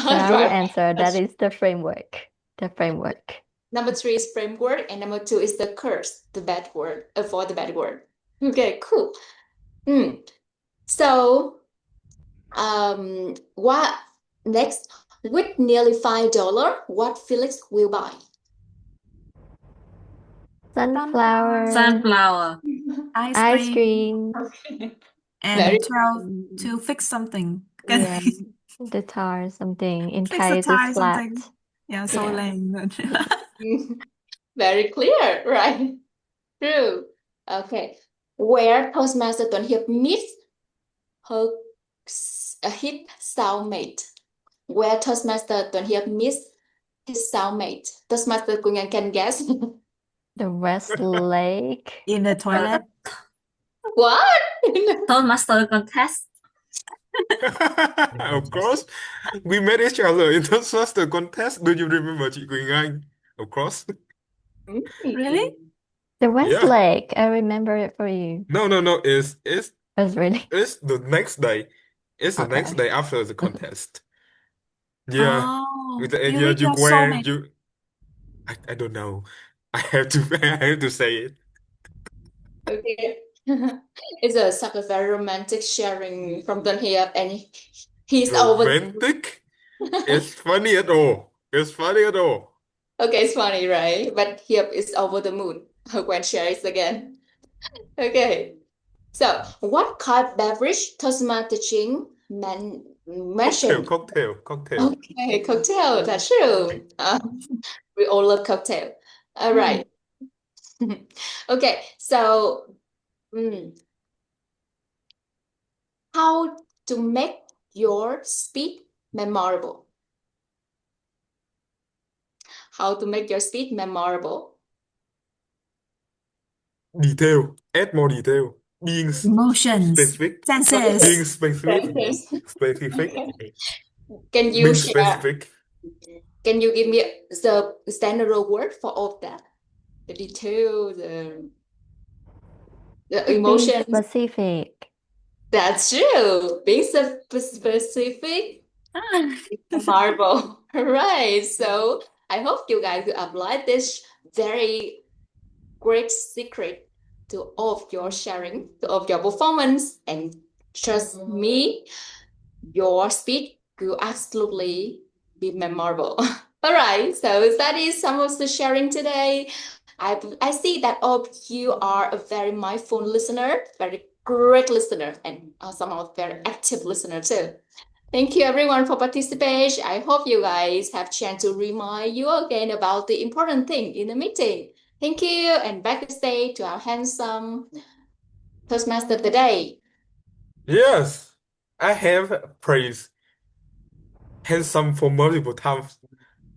I will Right. answer that is the framework. The framework. Number 3 is framework, and number 2 is the curse, the bad word, for the bad word. Okay, cool. So, what next? With nearly $5, what Felix will buy? Sunflower. Sunflower. Ice cream. Okay. And Very- 12 to fix something. Yeah. The tire something in Fix the case tire it's flat. something. Yeah, so Yeah. lame. Very clear, right? True. Okay. Where Toastmaster Tuấn Hiệp meets his soulmate. Where Toastmaster Tuấn Hiệp meets his soulmate. Toastmaster Quỳnh Anh can guess. The West Lake. In the toilet. What? Toastmaster contest. Of course, we met each other in Toastmaster contest. Do you remember chị Quỳnh Anh? Of course. Really? The West Yeah. Lake. I remember it for you. No. It's Really? the next day. It's the next Okay. day after the contest. Yeah. Oh, With the you yeah, meet you your wear soulmate. you. I don't know. I have to say it. Okay. It's such a very romantic sharing from Tuấn Hiệp, and he's over. Romantic? It's funny at all. It's funny at all. Okay, it's funny, right? But Hiệp is over the moon when shares again. Okay. So, what kind of beverage Toastmaster Ching mentioned? Cocktail. Okay, cocktail. That's true. We all love cocktail. All right. Okay, so how to make your speech memorable? How to make your speech memorable? Detail. Add more detail. Being Emotions. specific. Senses. Being specific. Specific. Can you Being share? specific. Can you give me the standard word for all of that? the detail, the Being emotions. specific. That's true. Being specific, marvel. Right. So I hope you guys will apply this very great secret to all of your sharing, to all of your performance, and trust me, your speech will absolutely be memorable. All right, so that is some of the sharing today. I see that all of you are a very mindful listener, very great listener, and some of very active listener too. Thank you everyone for participation. I hope you guys have chance to remind you again about the important thing in the meeting. Thank you, and back to stage to our handsome Toastmaster of the day. Yes, I have praised handsome for multiple times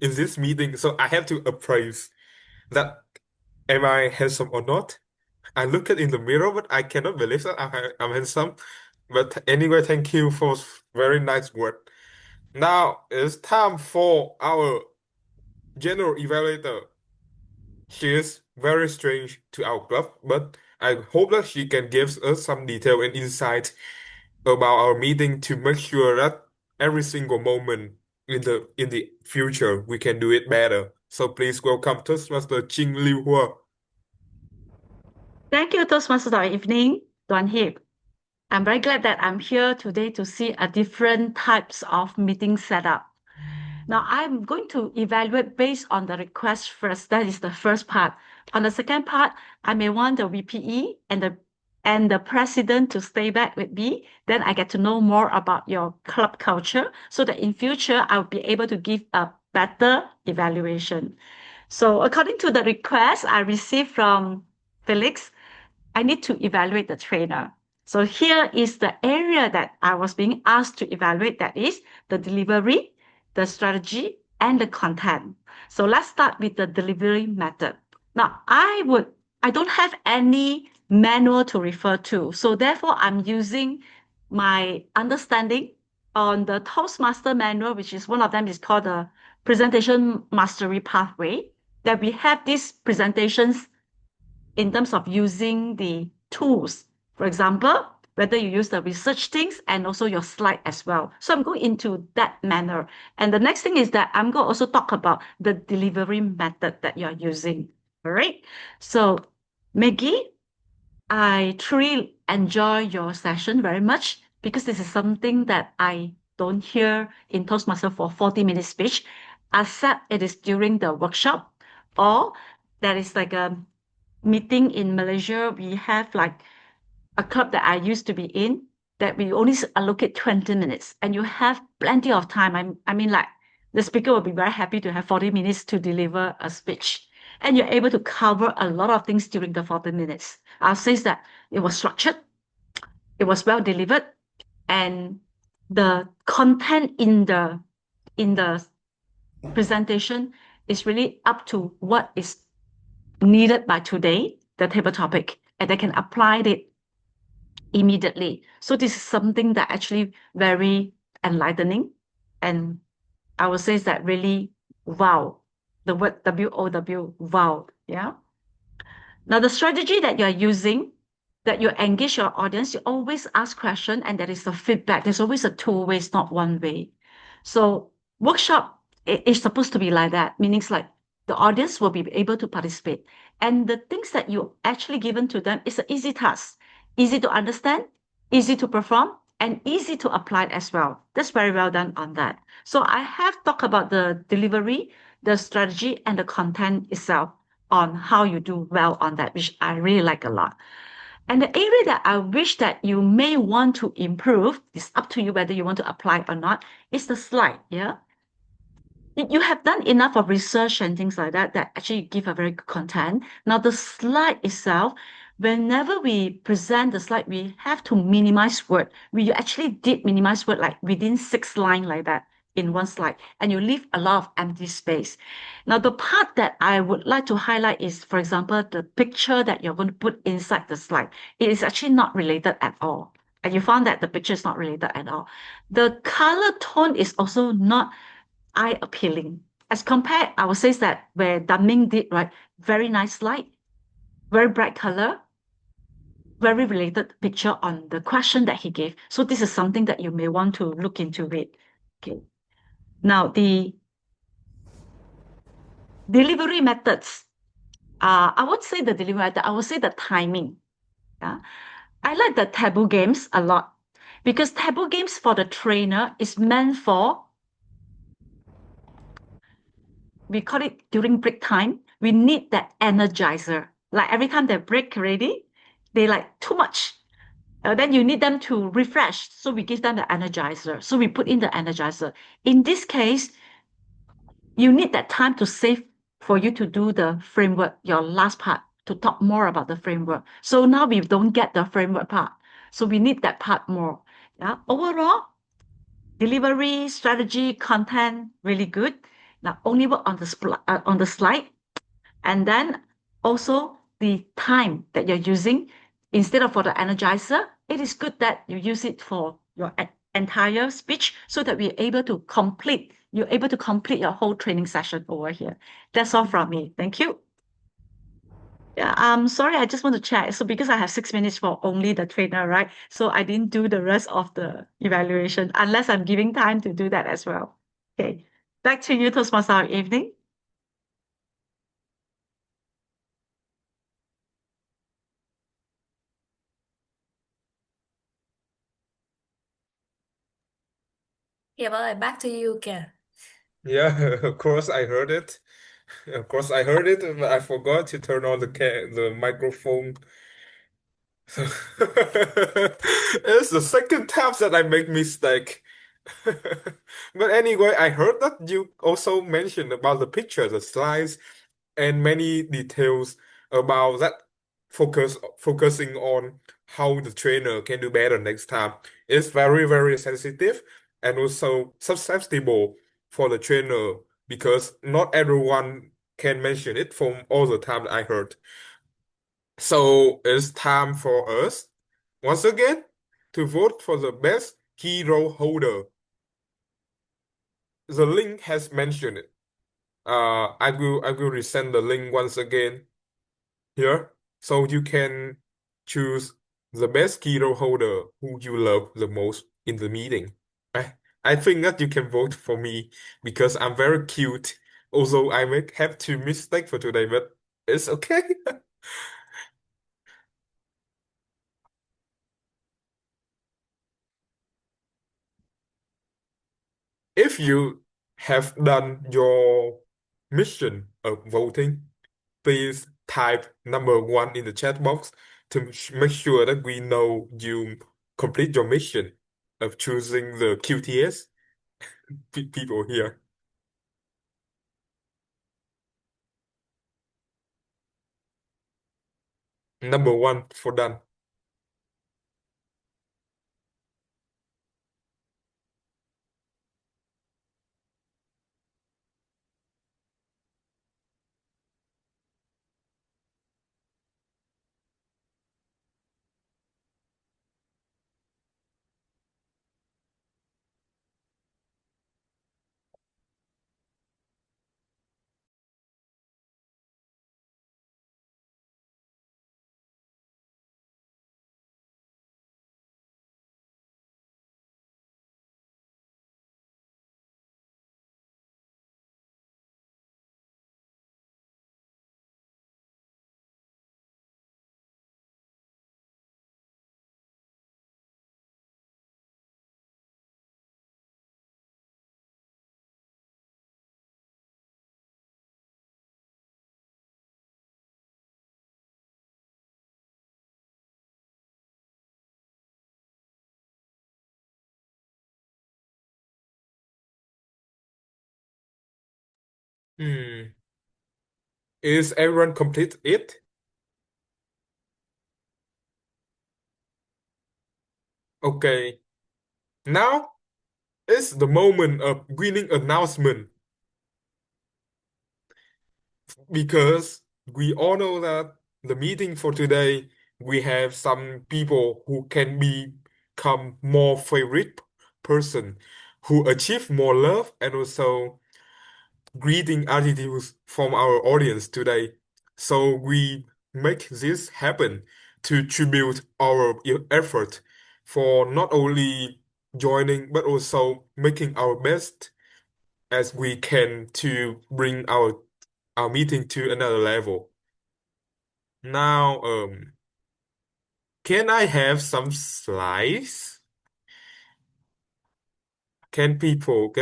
in this meeting, so I have to appraise that am I handsome or not? I look at in the mirror, but I cannot believe that I'm handsome. But anyway, thank you for very nice word. Now it's time for our general evaluator. She is very strange to our club, but I hope that she can give us some detail and insight about our meeting to make sure that every single moment in the future we can do it better. So please welcome Toastmaster 𝐒𝐿𝐻. Thank you, Toastmasters of Evening, Tuan Hip. I'm very glad that I'm here today to see a different types of meeting setup. Now, I'm going to evaluate based on the request first. That is the first part. On the second part, I may want the VPE and the president to stay back with me. Then I get to know more about your club culture so that in future, I'll be able to give a better evaluation. So according to the request I received from Felix, I need to evaluate the trainer. So here is the area that I was being asked to evaluate, that is the delivery, the strategy, and the content. So let's start with the delivery method. Now, I don't have any manual to refer to. So therefore, I'm using my understanding on the Toastmaster manual, which is one of them is called the Presentation Mastery Pathway, that we have these presentations in terms of using the tools. For example, whether you use the research things and also your slide as well. So I'm going into that manner. And the next thing is that I'm going to also talk about the delivery method that you're using. All right. So Maggie, I truly enjoy your session very much because this is something that I don't hear in Toastmaster for 40-minute speech, except it is during the workshop or that is like a meeting in Malaysia. We have like a club that I used to be in that we only allocate 20 minutes and you have plenty of time. I mean, like the speaker will be very happy to have 40 minutes to deliver a speech. And you're able to cover a lot of things during the 40 minutes. I'll say that it was structured, it was well delivered, and the content in the presentation is really up to what is needed by today, the table topic, and they can apply it immediately. So this is something that actually very enlightening. And I would say that really wow, the word WOW, wow, yeah. Now the strategy that you're using, that you engage your audience, you always ask questions and there is a feedback. There's always a two ways, not one way. So workshop is supposed to be like that, meaning like the audience will be able to participate. And the things that you actually given to them is an easy task, easy to understand, easy to perform, and easy to apply as well. That's very well done on that. So I have talked about the delivery, the strategy, and the content itself on how you do well on that, which I really like a lot. And the area that I wish that you may want to improve, is up to you whether you want to apply or not, is the slide, yeah? You have done enough of research and things like that that actually give a very good content. Now the slide itself, whenever we present the slide, we have to minimize word. We actually did minimize word like within 6 lines like that in one slide, and you leave a lot of empty space. Now the part that I would like to highlight is, for example, the picture that you're going to put inside the slide. It is actually not related at all. And you found that the picture is not related at all. The color tone is also not eye appealing. As compared, I would say that where Daming did, right, very nice slide, very bright color, very related picture on the question that he gave. So this is something that you may want to look into it. Okay. Now the delivery methods. I would say the delivery method, I would say the timing. Yeah. I like the taboo games a lot because taboo games for the trainer is meant for, we call it during break time, we need that energizer. Like every time they break already, they like too much. Then you need them to refresh. So we give them the energizer. So we put in the energizer. In this case, you need that time to save for you to do the framework, your last part, to talk more about the framework. So now we don't get the framework part. So we need that part more. Yeah. Overall, delivery, strategy, content, really good. Now only work on the slide. And then also the time that you're using. Instead of for the energizer, it is good that you use it for your entire speech so that you're able to complete your whole training session over here. That's all from me. Thank you. Yeah, sorry, I just want to check. So because I have 6 minutes for only the trainer, right? So I didn't do the rest of the evaluation unless I'm giving time to do that as well. Okay, back to you, Toastmaster evening. Hiệp ơi, back to you kìa. Yeah, of course I heard it. Of course I heard it, but I forgot to turn on the microphone. So it's the second time that I make mistake. But anyway, I heard that you also mentioned about the picture, the slides, and many details about that focusing on how the trainer can do better next time. It's very, very sensitive and also susceptible for the trainer because not everyone can mention it from all the time I heard. So it's time for us, once again, to vote for the best key role holder. The link has mentioned it. I will resend the link once again here, so you can choose the best key role holder who you love the most in the meeting. I think that you can vote for me because I'm very cute. Although I may have 2 mistakes for today, but it's okay. If you have done your mission of voting, please type number 1 in the chat box to make sure that we know you complete your mission of choosing the QTS people here. Number 1 for done. Is everyone complete it? Okay. Now is the moment of winning announcement because we all know that the meeting for today we have some people who can become more favorite person who achieve more love and also greeting attitudes from our audience today. So we make this happen to tribute our effort for not only joining but also making our best as we can to bring our meeting to another level. Now, can I have some slides? Can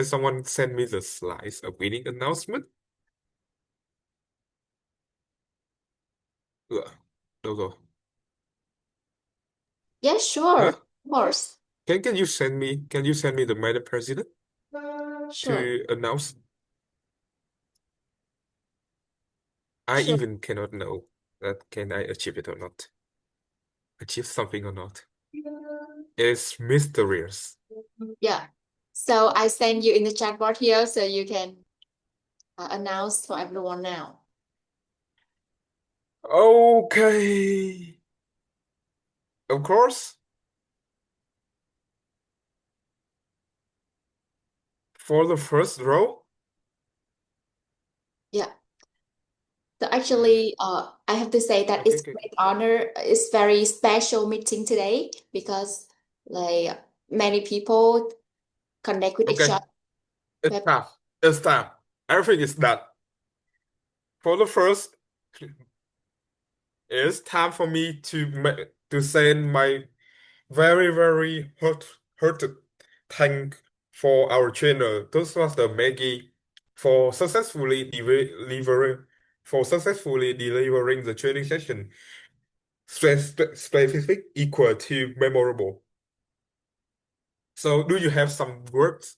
someone send me the slides of winning announcement? Đâu rồi? Yeah, sure. Huh? Of course. Can you send me the Madam President Sure. to announce? I Sure. even cannot know that can I achieve it or not. Achieve something or not. It's mysterious. Yeah. So I send you in the chat board here so you can announce for everyone now. Okay. Of course. For the first row. Yeah. So actually, I have to say that it's Okay. great honor. It's very special meeting today because like many people connect with each Okay. other. It's time. It's time. Everything is done. For the first, it's time for me to send my very, very hearted thank for our trainer, Toastmaster Maggie, for successfully delivering the training session specific, equal to memorable. So, do you have some words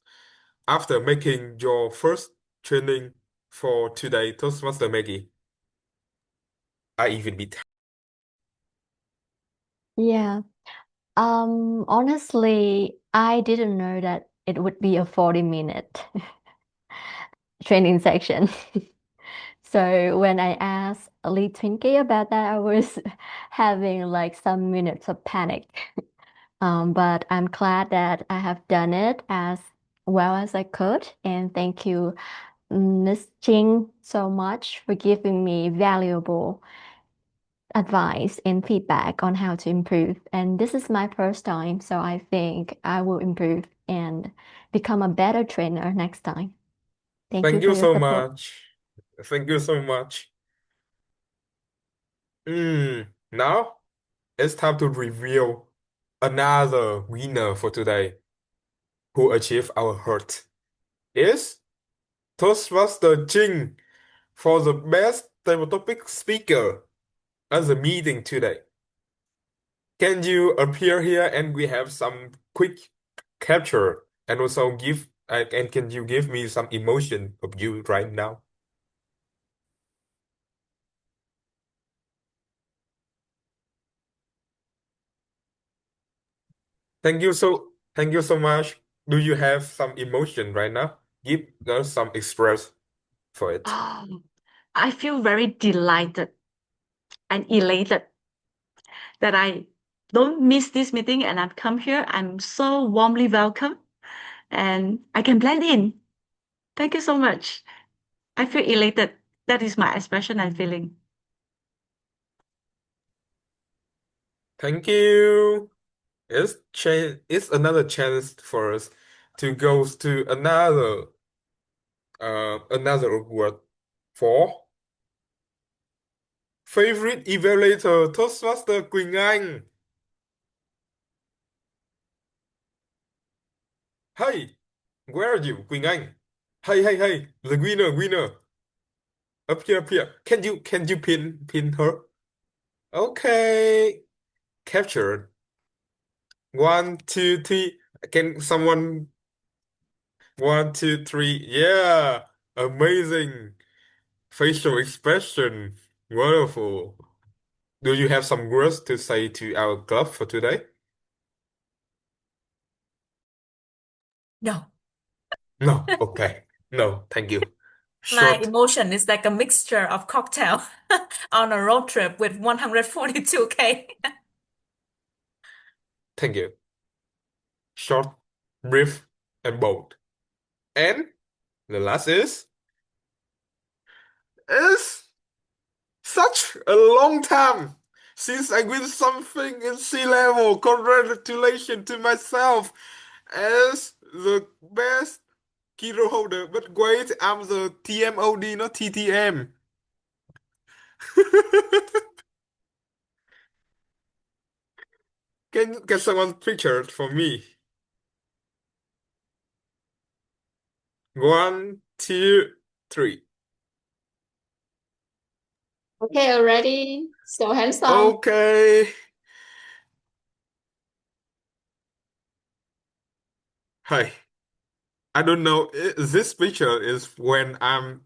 after making your first training for today, Toastmaster Maggie? I even beat. Yeah. Honestly, I didn't know that it would be a 40-minute training section. So when I asked Lee Twinkie about that, I was having like some minutes of panic. But I'm glad that I have done it as well as I could. And thank you, Miss Ching, so much for giving me valuable advice and feedback on how to improve. And this is my first time, so I think I will improve and become a better trainer next time. Thank you Thank for you your so support. much. Thank you so much. Now it's time to reveal another winner for today who achieved our heart. Is Toastmaster Jing for the best table topic speaker at the meeting today. Can you appear here and we have some quick capture and also and can you give me some emotion of you right now? Thank you so much. Do you have some emotion right now? Give us some express for it. I feel very delighted and elated that I don't miss this meeting and I've come here. I'm so warmly welcome and I can blend in. Thank you so much. I feel elated. That is my expression I'm feeling. Thank you. It's another chance for us to go to another award for favorite evaluator Toastmaster Quỳnh Anh. Hey, where are you, Quỳnh Anh? Hey, the winner. Up here. Can you pin her? Okay, captured. 1, 2, 3. Can someone 1, 2, 3? Yeah, amazing facial expression. Wonderful. Do you have some words to say to our club for today? No. No. Okay. No, thank you. My Short. emotion is like a mixture of cocktail on a road trip with 142K. Thank you. Short, brief, and bold. And the last is It's such a long time since I win something in sea level. Congratulations to myself as the best keynote holder. But wait, I'm the TMOD, not TTM. Can someone picture it for me? 1, 2, 3. Okay, already. So handsome. Okay. Hi. I don't know. This picture is when I'm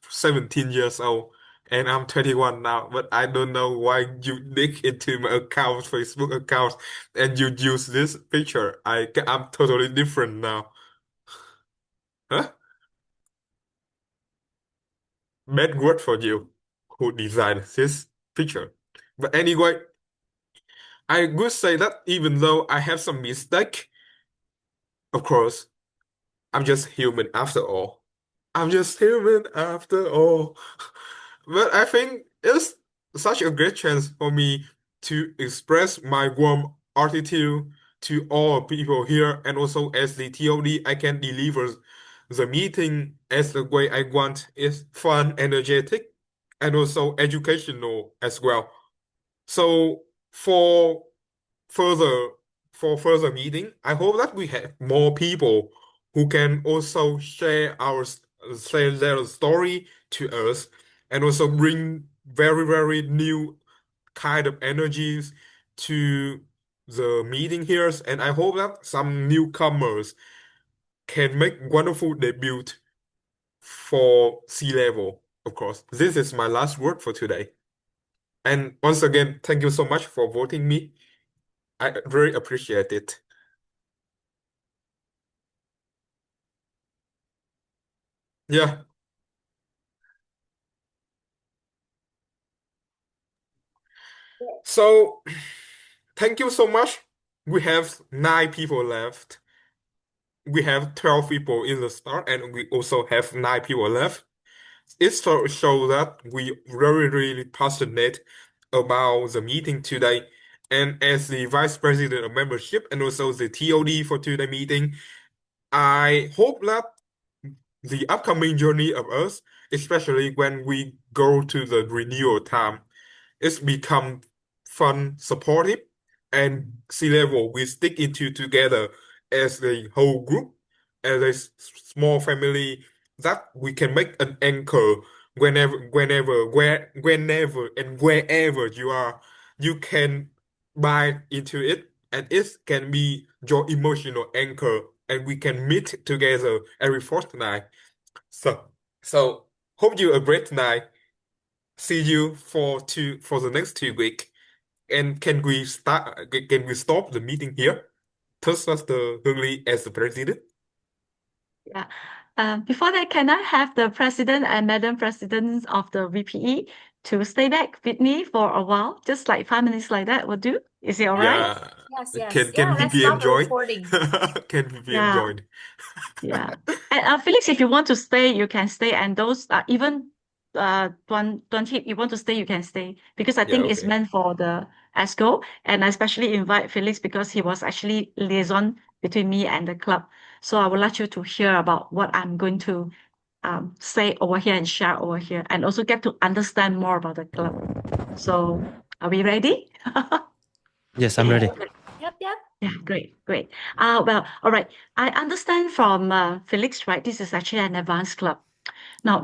17 years old and I'm 21 now, but I don't know why you dig into my account, Facebook account, and you use this picture. I'm totally different now. Huh? Bad word for you who designed this picture. But anyway, I would say that even though I have some mistake, of course, I'm just human after all. I'm just human after all. But I think it's such a great chance for me to express my warm attitude to all people here, and also as the TOD, I can deliver the meeting as the way I want. It's fun, energetic, and also educational as well. So further further meeting, I hope that we have more people who can also share their story to us, and also bring very new kind of energies to the meeting here. And I hope that some newcomers can make wonderful debut for sea level. Of course, this is my last word for today. And once again, thank you so much for voting me. I very appreciate it. Yeah. So thank you so much. We have 9 people left. We have 12 people in the start, and we also have 9 people left. It shows that we really passionate about the meeting today. And as the vice president of membership and also the TOD for today's meeting, I hope that the upcoming journey of us, especially when we go to the renewal time, it's become fun, supportive, and sea level. We stick into together as the whole group, as a small family, that we can make an anchor whenever and wherever you are. You can buy into it, and it can be your emotional anchor, and we can meet together every fortnight. So hope you a great night. See you for the next 2 weeks. And can we start? Can we stop the meeting here? Toastmaster Hương as the president. Yeah. Before that, can I have the president and madam presidents of the VPE to stay back with me for a while, just like 5 minutes like that would do? Is it all right? Yeah. Yes. Can Let's VPM stop the join? recording. Can VPM Yeah. join? Yeah. And Felix, if you want to stay, you can stay. And those even Tuan Hip, you want to stay, you can stay. Because I Yeah, think it's okay. meant for the ESCO. And I especially invite Felix because he was actually liaison between me and the club. So I would like you to hear about what I'm going to say over here and share over here, and also get to understand more about the club. So are we ready? Yes, I'm ready. Yep. Yeah, great. Well, all right. I understand from Felix, right? This is actually an advanced club. Now,